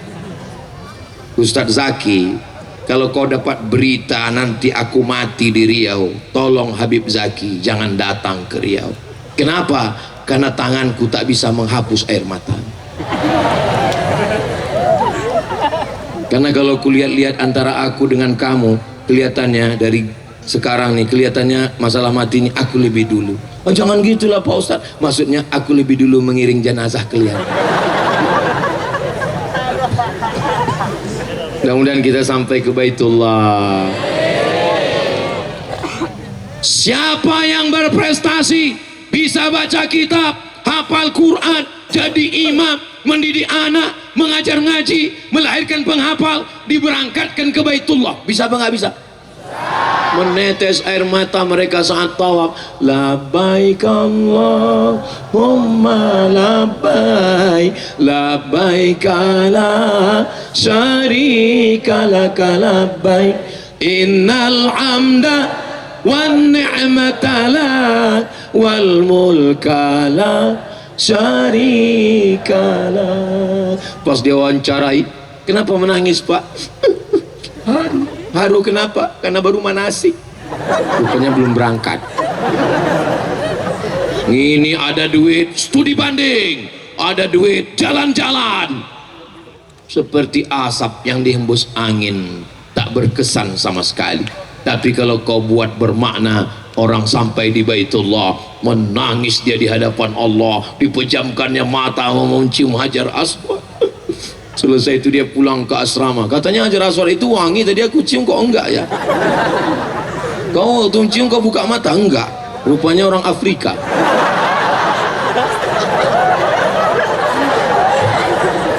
Ustadz Zaki, kalau kau dapat berita nanti aku mati di Riau, tolong Habib Zaki jangan datang ke Riau. Kenapa? Karena tanganku tak bisa menghapus air mata. Karena kalau kulihat-lihat antara aku dengan kamu, kelihatannya dari sekarang nih, kelihatannya masalah mati ini aku lebih dulu. Oh jangan gitulah Pak Ustadz, maksudnya aku lebih dulu mengiring jenazah kalian. Mudah-mudahan kita sampai ke Baitullah. Siapa yang berprestasi, bisa baca kitab, hafal Quran, jadi imam, mendidik anak, mengajar ngaji, melahirkan penghafal, diberangkatkan ke Baitullah, bisa apa nggak bisa? menetes air mata mereka saat tawaf. Labbaik Allahumma labbaik, labbaik la syarika laka labbaik, innal hamda wan ni'mata lak wal mulka la syarika lak. Pas dia wawancarai, kenapa menangis Pak? Haru kenapa? Karena baru manasik, rupanya belum berangkat. Ini ada duit studi banding, ada duit jalan-jalan, seperti asap yang dihembus angin, tak berkesan sama sekali. Tapi kalau kau buat bermakna, orang sampai di Baitullah menangis dia di hadapan Allah, dipejamkannya mata mau mencium Hajar Aswad. Selesai itu dia pulang ke asrama, katanya Hajar Aswad itu wangi, tadi aku cium kok enggak ya? Kau waktu cium kau buka mata? Enggak, rupanya orang Afrika.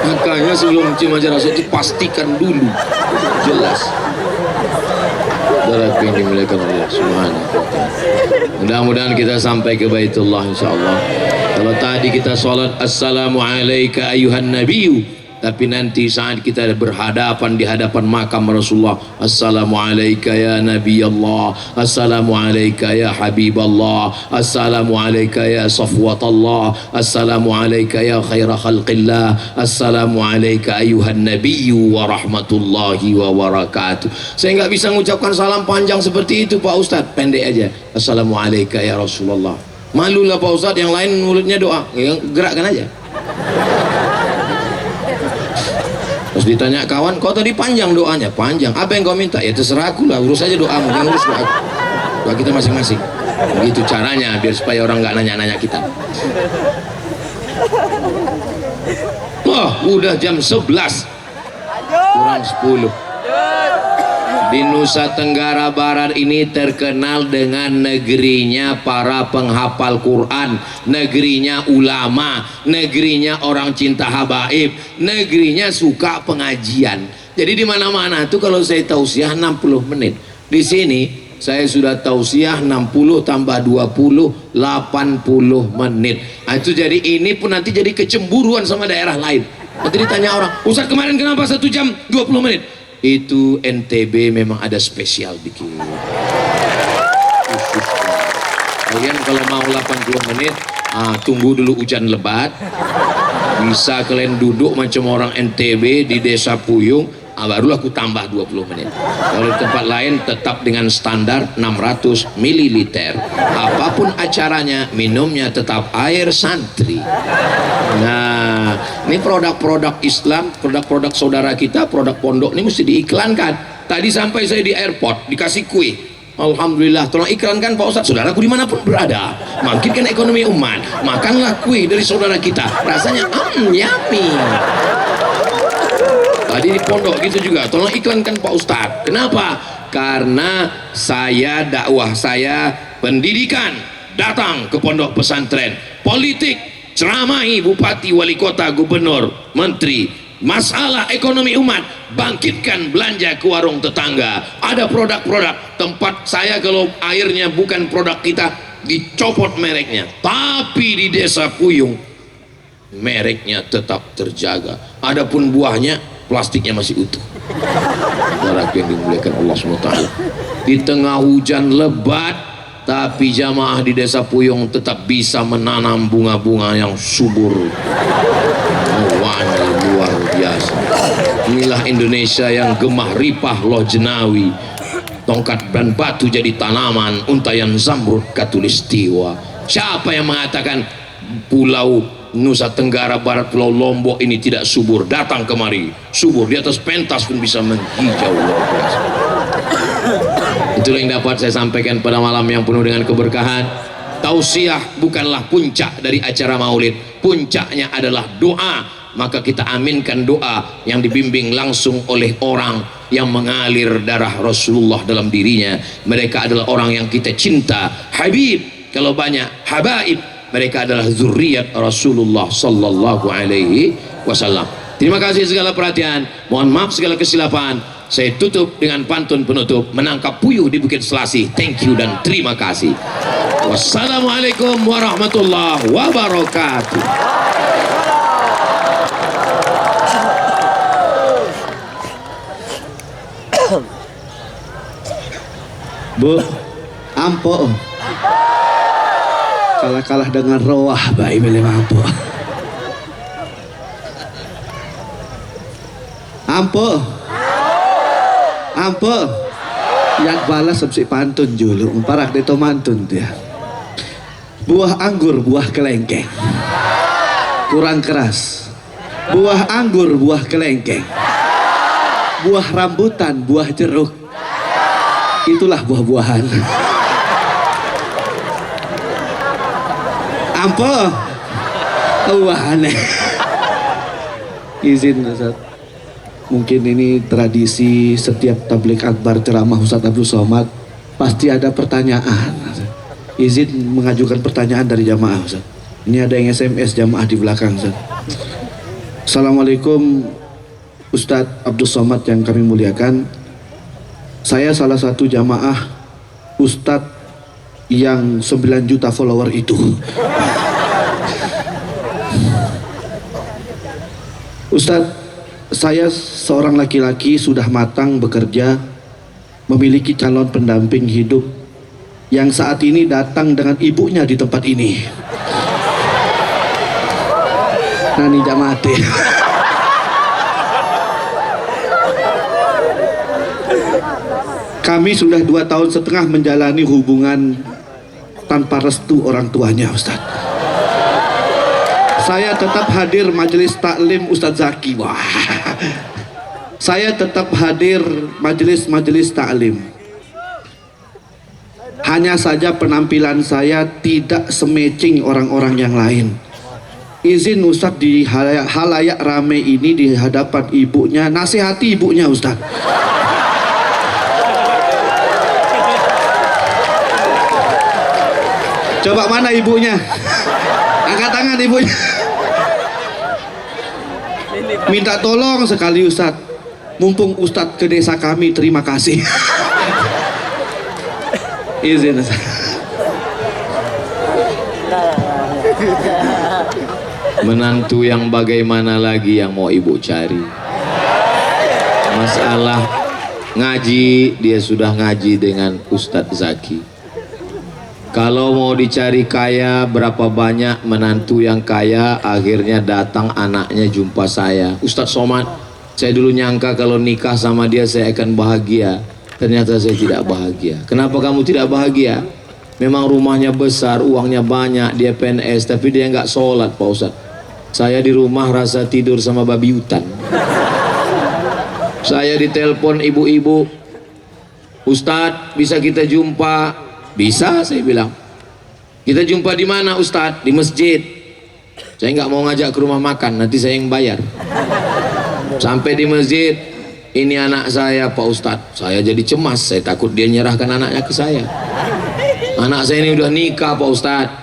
Makanya sebelum cium Hajar Aswad itu pastikan dulu jelas. Saudara yang dimuliakan Allah Subhanahu wa ta'ala, mudah-mudahan kita sampai ke Baitullah insyaallah. Kalau tadi kita salat assalamu alayka ayuhan nabiyyu, tapi nanti saat kita berhadapan di hadapan makam Rasulullah, assalamu alayka ya Nabi Allah, assalamu alayka ya Habib Allah, assalamu alayka ya Safwat Allah, assalamu alayka ya khaira khalqillah, assalamu alayka ayuhan nabiyyu wa rahmatullahi wa barakatuh. Saya nggak bisa mengucapkan salam panjang seperti itu Pak Ustadz, pendek aja, assalamu alayka ya Rasulullah. Malulah Pak Ustadz, yang lain mulutnya doa, gerakkan aja. Terus ditanya kawan, kau tadi panjang doanya? Panjang. Apa yang kau minta? Ya terserah aku lah, urus aja doamu, jangan urus doaku. Doa kita masing-masing. Begitu caranya biar supaya orang nggak nanya-nanya kita. Wah, udah jam 11 kurang 10. Di Nusa Tenggara Barat ini terkenal dengan negerinya para penghafal Quran, negerinya ulama, negerinya orang cinta habaib, negerinya suka pengajian. Jadi di mana-mana tuh kalau saya tausiah 60 menit. Di sini saya sudah tausiah 60 tambah 20 80 menit. Nah, itu jadi ini pun nanti jadi kecemburuan sama daerah lain. Nanti ditanya orang, Ustaz kemarin kenapa 1 jam 20 menit? Itu NTB memang ada spesial bikin khusus. Kalian kalau mau 80 menit tunggu dulu hujan lebat, bisa kalian duduk macam orang NTB di desa Puyung, barulah aku tambah 20 menit. Kalau di tempat lain tetap dengan standar 600 ml. Apapun acaranya, minumnya tetap air santri. Nah, ini produk-produk Islam, produk-produk saudara kita, produk pondok ini mesti diiklankan. Tadi sampai saya di airport dikasih kue, alhamdulillah, tolong iklankan Pak Ustadz, saudaraku dimanapun berada, bangkitkan ekonomi umat, makanlah kue dari saudara kita, rasanya yummy. Tadi di pondok gitu juga, tolong iklankan Pak Ustadz. Kenapa? Karena saya dakwah, saya pendidikan, datang ke pondok pesantren, politik, ceramahi bupati, wali kota, gubernur, menteri, masalah ekonomi umat, bangkitkan belanja ke warung tetangga. Ada produk-produk tempat saya, kalau airnya bukan produk kita dicopot mereknya, tapi di desa Puyung mereknya tetap terjaga. Adapun buahnya plastiknya masih utuh. Saudara yang dimuliakan Allah SWT, di tengah hujan lebat tapi jamaah di desa Puyung tetap bisa menanam bunga-bunga yang subur, warna luar biasa. Inilah Indonesia yang gemah ripah loh jenawi, tongkat dan batu jadi tanaman, untayan zamrud katulistiwa. Siapa yang mengatakan pulau Nusa Tenggara Barat, Pulau Lombok ini tidak subur? Datang kemari, subur, di atas pentas pun bisa menghijau luar biasa. Itulah yang dapat saya sampaikan pada malam yang penuh dengan keberkahan. Tausiah bukanlah puncak dari acara maulid, puncaknya adalah doa. Maka kita aminkan doa yang dibimbing langsung oleh orang yang mengalir darah Rasulullah dalam dirinya. Mereka adalah orang yang kita cinta, Habib. Kalau banyak habaib, mereka adalah zuriat Rasulullah sallallahu alaihi wasallam. Terima kasih segala perhatian, mohon maaf segala kesilapan. Saya tutup dengan pantun penutup, menangkap puyuh di Bukit Selasih. Thank you dan terima kasih. Wassalamualaikum warahmatullahi wabarakatuh. Bu, ampo. Kalah-kalah dengan roah, baik milih ampo. Ampo. Ampo. Yang balas sebsi pantun julu, parak deto mantun dia. Buah anggur, buah kelengkeng. Kurang keras. Buah anggur, buah kelengkeng. Buah rambutan, buah jeruk. Itulah buah-buahan. Ampo. Wah, aneh. Izin Ustaz. Mungkin ini tradisi setiap tablik akbar ceramah Ustadz Abdul Somad pasti ada pertanyaan. Izin mengajukan pertanyaan dari jamaah Ustaz. Ini ada yang SMS jamaah di belakang Ustaz. Assalamualaikum Ustadz Abdul Somad yang kami muliakan. Saya salah satu jamaah Ustadz yang 9 juta follower itu. Ustadz, saya seorang laki-laki sudah matang bekerja, memiliki calon pendamping hidup yang saat ini datang dengan ibunya di tempat ini. Nani jamate. Kami sudah 2 tahun setengah menjalani hubungan tanpa restu orang tuanya, Ustaz. Saya tetap hadir majelis taklim Ustadz Zaki. Wah. Saya tetap hadir majelis taklim. Hanya saja penampilan saya tidak semacing orang-orang yang lain. Izin Ustadz di halayak rame ini di hadapan ibunya, nasihati ibunya Ustadz. Coba mana ibunya? Angkat tangan ibunya. Minta tolong sekali Ustadz. Mumpung Ustadz ke desa kami, terima kasih. Izin Ustadz. Menantu yang bagaimana lagi yang mau ibu cari? Masalah ngaji, dia sudah ngaji dengan Ustadz Zaki. Kalau mau dicari kaya, berapa banyak menantu yang kaya akhirnya datang anaknya jumpa saya. Ustadz Somad, saya dulu nyangka kalau nikah sama dia saya akan bahagia. Ternyata saya tidak bahagia. Kenapa kamu tidak bahagia? Memang rumahnya besar, uangnya banyak, dia PNS, tapi dia nggak sholat Pak Ustadz. Saya di rumah rasa tidur sama babi hutan. Saya ditelepon ibu-ibu, Ustadz bisa kita jumpa? Bisa, saya bilang. Kita jumpa di mana Ustadz? Di masjid. Saya nggak mau ngajak ke rumah makan, nanti saya yang bayar. Sampai di masjid, ini anak saya Pak Ustadz. Saya jadi cemas, saya takut dia nyerahkan anaknya ke saya. Anak saya ini udah nikah Pak Ustadz,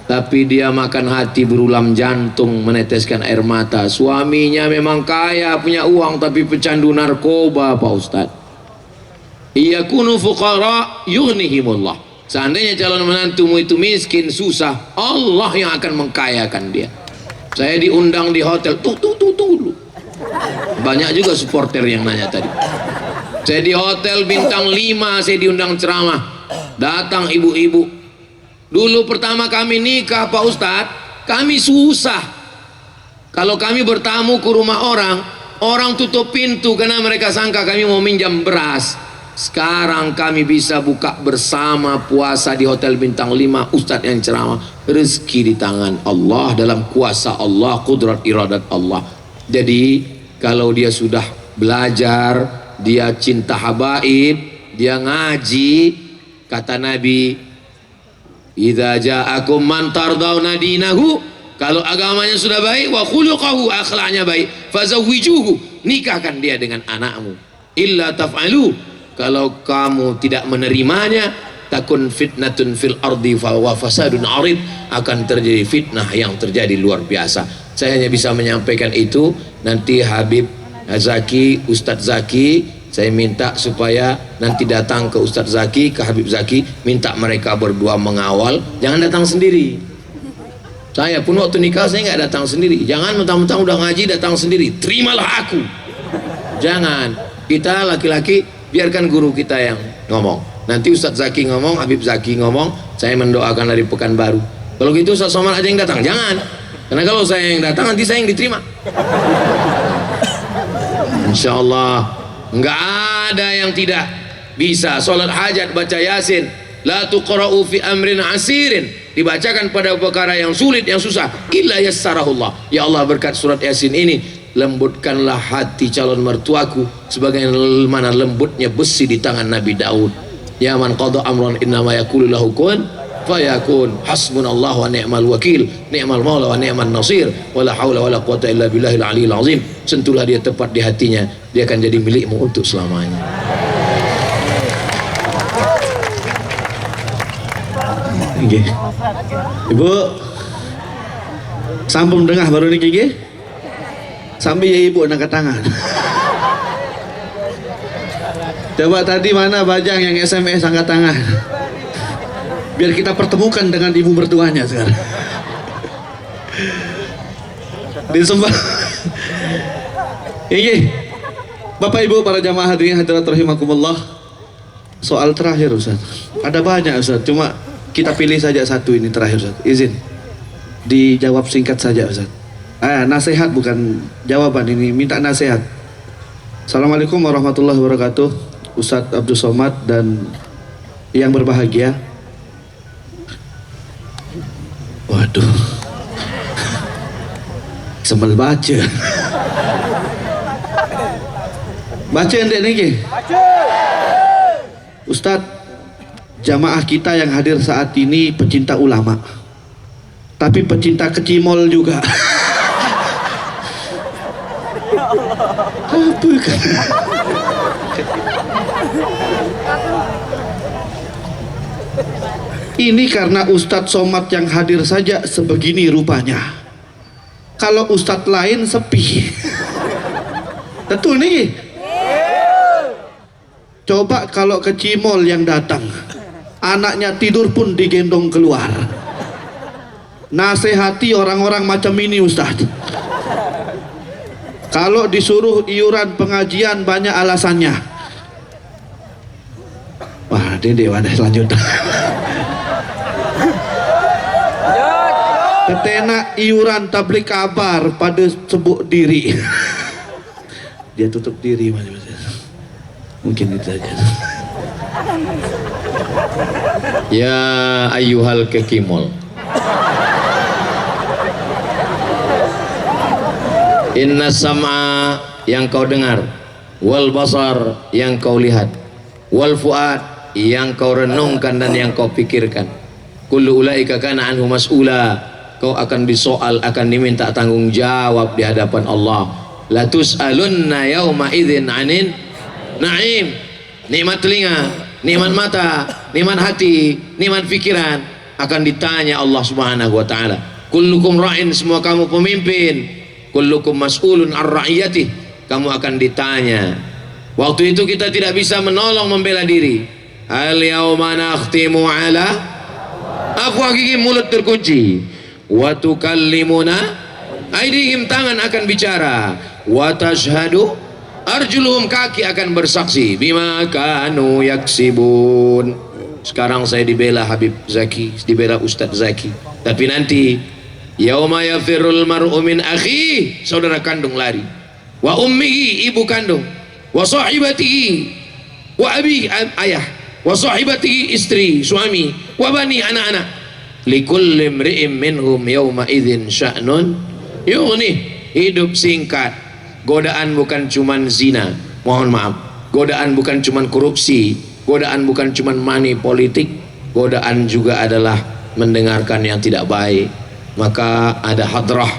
tapi dia makan hati, berulam jantung, meneteskan air mata. Suaminya memang kaya, punya uang, tapi pecandu narkoba Pak Ustadz. Iyakunu fuqara yughnihimullah. Seandainya calon menantumu itu miskin, susah, Allah yang akan mengkayakan dia. Saya diundang di hotel, tunggu dulu. Banyak juga supporter yang nanya tadi. Saya di hotel bintang 5, saya diundang ceramah. Datang ibu-ibu. Dulu pertama kami nikah Pak Ustadz, kami susah. Kalau kami bertamu ke rumah orang, orang tutup pintu karena mereka sangka kami mau minjam beras. Sekarang kami bisa buka bersama puasa di hotel bintang 5, Ustadz yang ceramah. Rezeki di tangan Allah, dalam kuasa Allah, kudrat iradat Allah. Jadi kalau dia sudah belajar, dia cinta habaib, dia ngaji, kata Nabi, idza ja'akum man tardawna dinahu, kalau agamanya sudah baik, wa khuluquhu, akhlaknya baik, fazawwijuhu, nikahkan dia dengan anakmu. Illa taf'alu, kalau kamu tidak menerimanya, takun fitnatun fil ardi wa fasadun arid, akan terjadi fitnah yang terjadi luar biasa. Saya hanya bisa menyampaikan itu. Nanti Habib Zaki, Ustadz Zaki saya minta supaya nanti datang ke Ustadz Zaki, ke Habib Zaki, minta mereka berdua mengawal, jangan datang sendiri. Saya pun waktu nikah saya nggak datang sendiri. Jangan mentang-mentang udah ngaji datang sendiri, terimalah aku. Jangan, kita laki-laki biarkan guru kita yang ngomong. Nanti Ustadz Zaki ngomong, Habib Zaki ngomong, saya mendoakan dari Pekanbaru. Kalau gitu Ustadz Somad aja yang datang, jangan. Karena kalau saya yang datang nanti saya yang diterima. Insya Allah nggak ada yang tidak bisa sholat hajat baca yasin. La tuqra'u fi amrin asirin, dibacakan pada perkara yang sulit yang susah, illa yassarahullah. Ya Allah, berkat surat yasin ini lembutkanlah hati calon mertuaku sebagaimana lembutnya besi di tangan Nabi Daud. Ya man qada amran innama yaqulu lahu kun fayakun, hasbunallahu wa ni'mal wakil, ni'mal maula wa ni'man nasir, wala haula wala quwata illa billahil aliyil azim. Sentuhlah dia tepat di hatinya, dia akan jadi milikmu untuk selamanya. Nggih. Ibu sampun dengah baru niki nggih. Sampai ya ibu angkat tangan. Coba tadi mana Bajang yang SMS angkat tangan? Biar kita pertemukan dengan ibu mertuanya sekarang. Disembah. Ini Bapak Ibu para jamaah hadirin hadirat rahimakumullah. Soal terakhir Ustaz. Ada banyak Ustaz, cuma kita pilih saja satu ini terakhir Ustaz. Izin dijawab singkat saja Ustaz. Nasihat bukan jawaban, ini minta nasihat. Assalamualaikum warahmatullahi wabarakatuh. Ustadz Abdul Somad dan yang berbahagia. Waduh, sembel baca. Baca endek niki. Ustadz, jamaah kita yang hadir saat ini pecinta ulama, tapi pecinta kecimol juga. Apa kan? Ini karena Ustadz Somad yang hadir saja sebegini rupanya. Kalau Ustadz lain sepi. Betul nih. Coba kalau ke Cimol yang datang, anaknya tidur pun digendong keluar. Nasihati orang-orang macam ini Ustadz. Kalau disuruh iuran pengajian banyak alasannya. Wah, ini wadah lanjut. Ketena iuran tablik kabar pada sebut diri. Dia tutup diri macam-macam. Mungkin itu saja. Ya ayyuhal kekimol, inna sam'a yang kau dengar, wal basar yang kau lihat, wal fuad yang kau renungkan dan yang kau pikirkan, kullu ulaika kana anhu mas'ula, kau akan disoal, akan diminta tanggung jawab di hadapan Allah. La tus'alunna yawma idzin 'anin na'im. Nikmat telinga, nikmat mata, nikmat hati, nikmat pikiran akan ditanya Allah Subhanahu wa taala. Kullukum ra'in, semua kamu pemimpin. Kullukum mas'ulun ar-ra'iyatih, kamu akan ditanya. Waktu itu kita tidak bisa menolong membela diri. Al yauma nakhtimu ala afwahihim, mulut terkunci. Wa tukallimuna aydihim, tangan akan bicara. Wa tashhadu arjuluhum, kaki akan bersaksi. Bima kanu yaksibun. Sekarang saya dibela Habib Zaki, dibela Ustadz Zaki, tapi nanti yauma yafirul mar'u min akhi, saudara kandung lari, wa ummihi, ibu kandung, wa sahibatihi, wa abi, ayah, wa sahibatihi, istri, suami, wa bani, anak-anak. Likulli imri'in minhum yauma idzin sya'nun yughni. Hidup singkat. Godaan bukan cuman zina, mohon maaf, godaan bukan cuman korupsi, godaan bukan cuman money politik, godaan juga adalah mendengarkan yang tidak baik. Maka ada hadrah,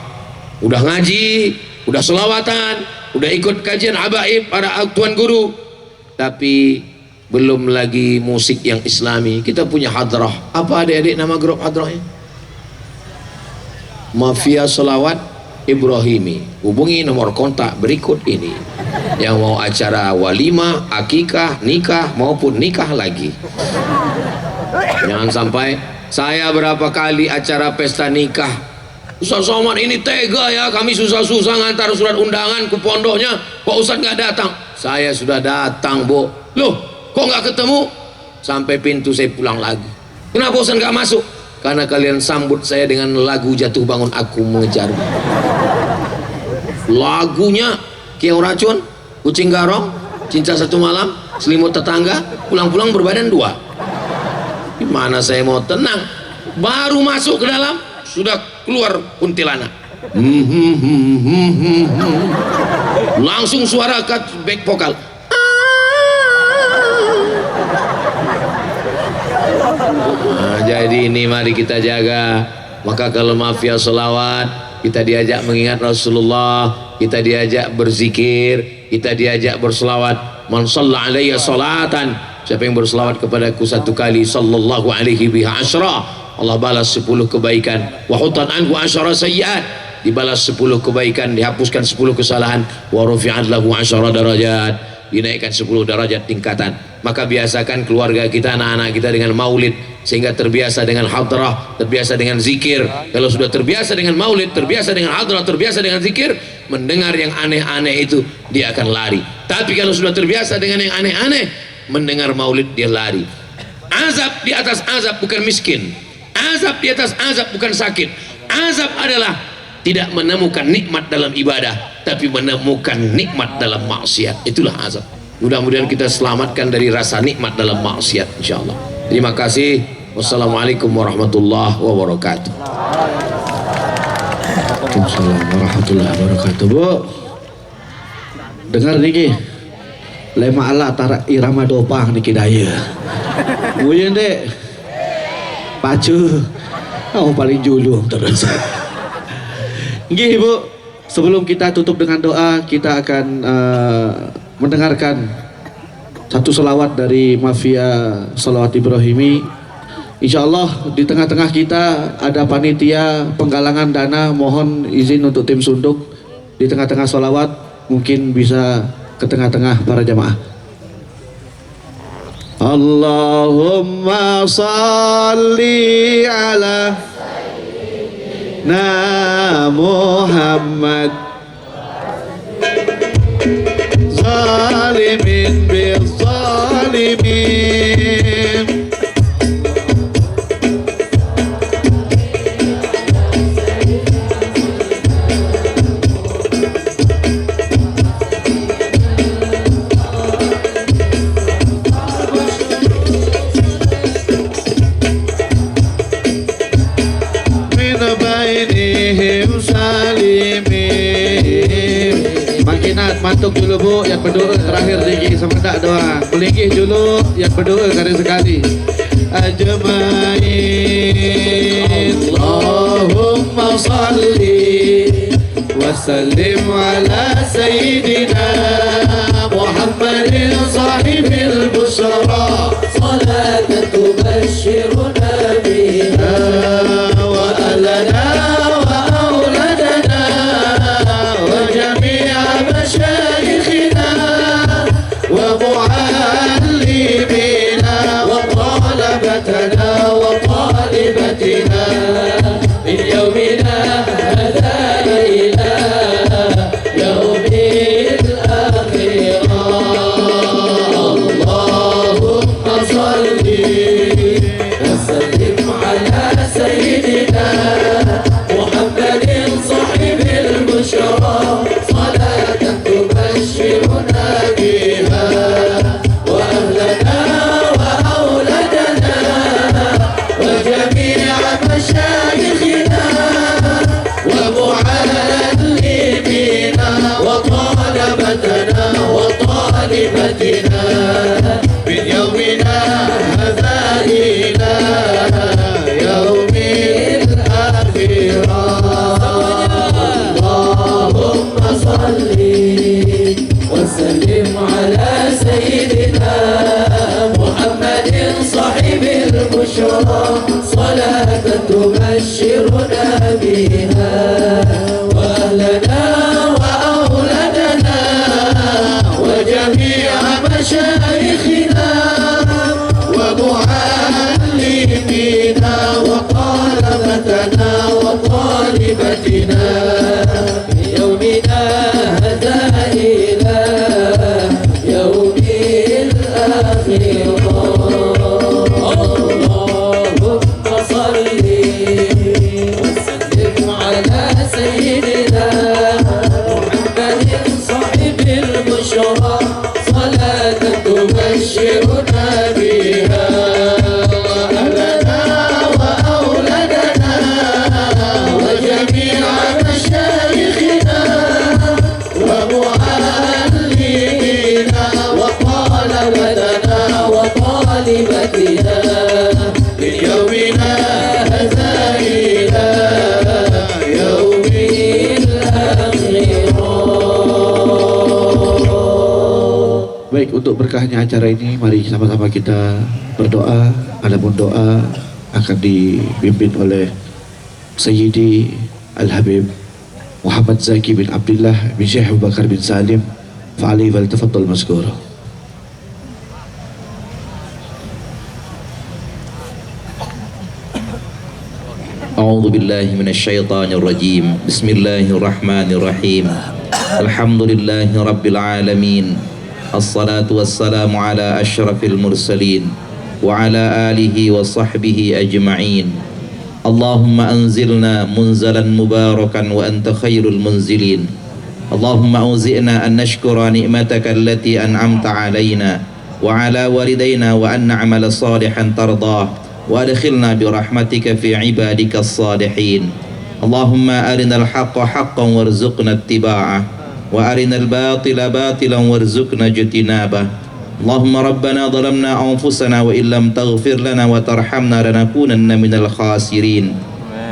udah ngaji, udah selawatan, udah ikut kajian habaib para tuan guru, tapi belum lagi musik yang islami. Kita punya hadrah. Apa adik-adik nama grup hadrahnya? Mafia Selawat Ibrahimi. Hubungi nomor kontak berikut ini yang mau acara walimah, akikah, nikah maupun nikah lagi. Jangan sampai saya berapa kali acara pesta nikah, Ustaz Somad ini tega ya, kami susah-susah ngantar surat undangan ke pondoknya, kok Ustaz nggak datang? Saya sudah datang, Bu. Loh, kok nggak ketemu? Sampai pintu saya pulang lagi. Kenapa Ustaz nggak masuk? Karena kalian sambut saya dengan lagu Jatuh Bangun Aku Mengejarmu. Lagunya Kiau Racun, Kucing Garong, Cinta Satu Malam, Selimut Tetangga, Pulang-pulang Berbadan Dua. Gimana saya mau tenang? Baru masuk ke dalam sudah keluar kuntilanak. Langsung suara back vokal. Nah, jadi ini mari kita jaga. Maka kalau mafia selawat, kita diajak mengingat Rasulullah, kita diajak berzikir, kita diajak berselawat. Man shalla alayya salatan, siapa yang berselawat kepadaku satu kali, sallallahu alaihi biha asyra, Allah balas 10 kebaikan. Wa hutan anhu asyara sayyiat, dibalas 10 kebaikan, dihapuskan 10 kesalahan. Wa rufi'at lahu asyara darajat, dinaikkan 10 derajat tingkatan. Maka biasakan keluarga kita, anak-anak kita dengan maulid, sehingga terbiasa dengan hadrah, terbiasa dengan zikir. Kalau sudah terbiasa dengan maulid, terbiasa dengan hadrah, terbiasa dengan zikir, mendengar yang aneh-aneh itu dia akan lari. Tapi kalau sudah terbiasa dengan yang aneh-aneh, mendengar maulid dia lari. Azab di atas azab, bukan miskin. Azab di atas azab, bukan sakit. Azab adalah tidak menemukan nikmat dalam ibadah, tapi menemukan nikmat dalam maksiat. Itulah azab. Mudah-mudahan kita selamatkan dari rasa nikmat dalam maksiat, insyaallah. Terima kasih. Wassalamualaikum warahmatullahi wabarakatuh. Waalaikumsalam warahmatullahi wabarakatuh. Bu, dengar niki lema ala tara irama dopang niki daya. Buyen dek pacu paling julung terus. Nggih Bu, sebelum kita tutup dengan doa, kita akan mendengarkan satu selawat dari Mafia Salawat Ibrahimi. Insya Allah di tengah-tengah kita ada panitia penggalangan dana. Mohon izin untuk tim Sunduk di tengah-tengah selawat, mungkin bisa ke tengah-tengah para jamaah. Allahumma salli ala Sayyidina Muhammad zalimin bil zalimin mantuk dulu Bu, yang berdoa terakhir tinggi semendak doa. Melingkih dulu yang berdoa kali sekali. Ajmain. Allahumma salli wa sallim ala sayyidina Muhammadin sahibil busyara, salatan tubashshiruna biha wa alana wa auladana wa jami'a مشايخنا ومعلمينا وطلبتنا وطالبتنا من يومنا هذا إلى يوم الآخرة. اللهم صل وسلم على سيدنا محمد صاحب البشرى، تبشرنا بها وأهلنا وأولادنا وجميع مشايخنا ومعلمينا وطلبتنا وطالبتنا من يومنا هذا إلى يوم الآخرة. اللهم صل وسلم على سيدنا محمد صاحب البشرى، صلاة تبشرنا بها وأهل مشايخنا ومعلمينا وطلبتنا وطالبتنا في يومنا هذا إلى يوم الآخرة. اللهم صل وسلم على سيدنا محمد صاحب البشرى صلاة تبشرنا بها أهلنا وأولادنا وجميع مشايخنا ومعلمينا وطلبتنا وطالبتنا من يومنا هذا إلى يوم Baik, untuk berkahnya acara ini, mari sama-sama kita berdoa. Adapun doa akan dipimpin oleh Sayyidi Al-Habib Muhammad Zaki bin Abdullah bin Syekh Abu Bakar bin Salim. Fa'alaihi wal tafaddal mazkura. أعوذ بالله من الشيطان الرجيم بسم الله الرحمن الرحيم الحمد لله رب العالمين الصلاة والسلام على أشرف المرسلين وعلى آله وصحبه أجمعين اللهم أنزلنا منزلا مباركا وأنت خير المنزلين اللهم أوزئنا أن نشكر نعمتك التي أنعمت علينا وعلى والدينا وأن نعمل صالحا ترضاه وأدخلنا برحمتك في عبادك الصالحين اللهم أرنا الحق حقا وارزقنا اتباعه وأرنا الباطل باطلا وارزقنا اجتنابه اللهم ربنا ظلمنا أنفسنا وإن لم تغفر لنا وترحمنا لنكونن من الخاسرين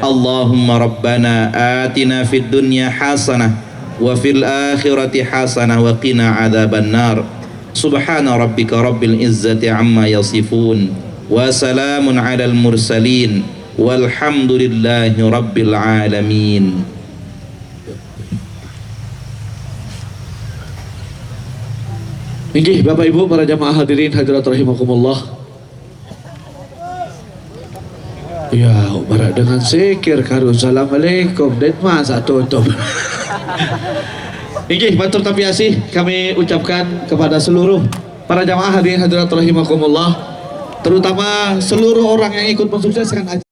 اللهم ربنا آتنا في الدنيا حسنة وفي الآخرة حسنة وقنا عذاب النار سبحان ربك رب العزة عما يصفون وسلام على المرسلين والحمد لله رب العالمين. Inggih Bapak Ibu para jamaah hadirin hadirat rahimakumullah. Ya, barak dengan zikir karun assalamualaikum dan masa tutup. Inggih matur tapiasih kami ucapkan kepada seluruh para jamaah hadirin hadirat rahimakumullah, terutama seluruh orang yang ikut mensukseskan acara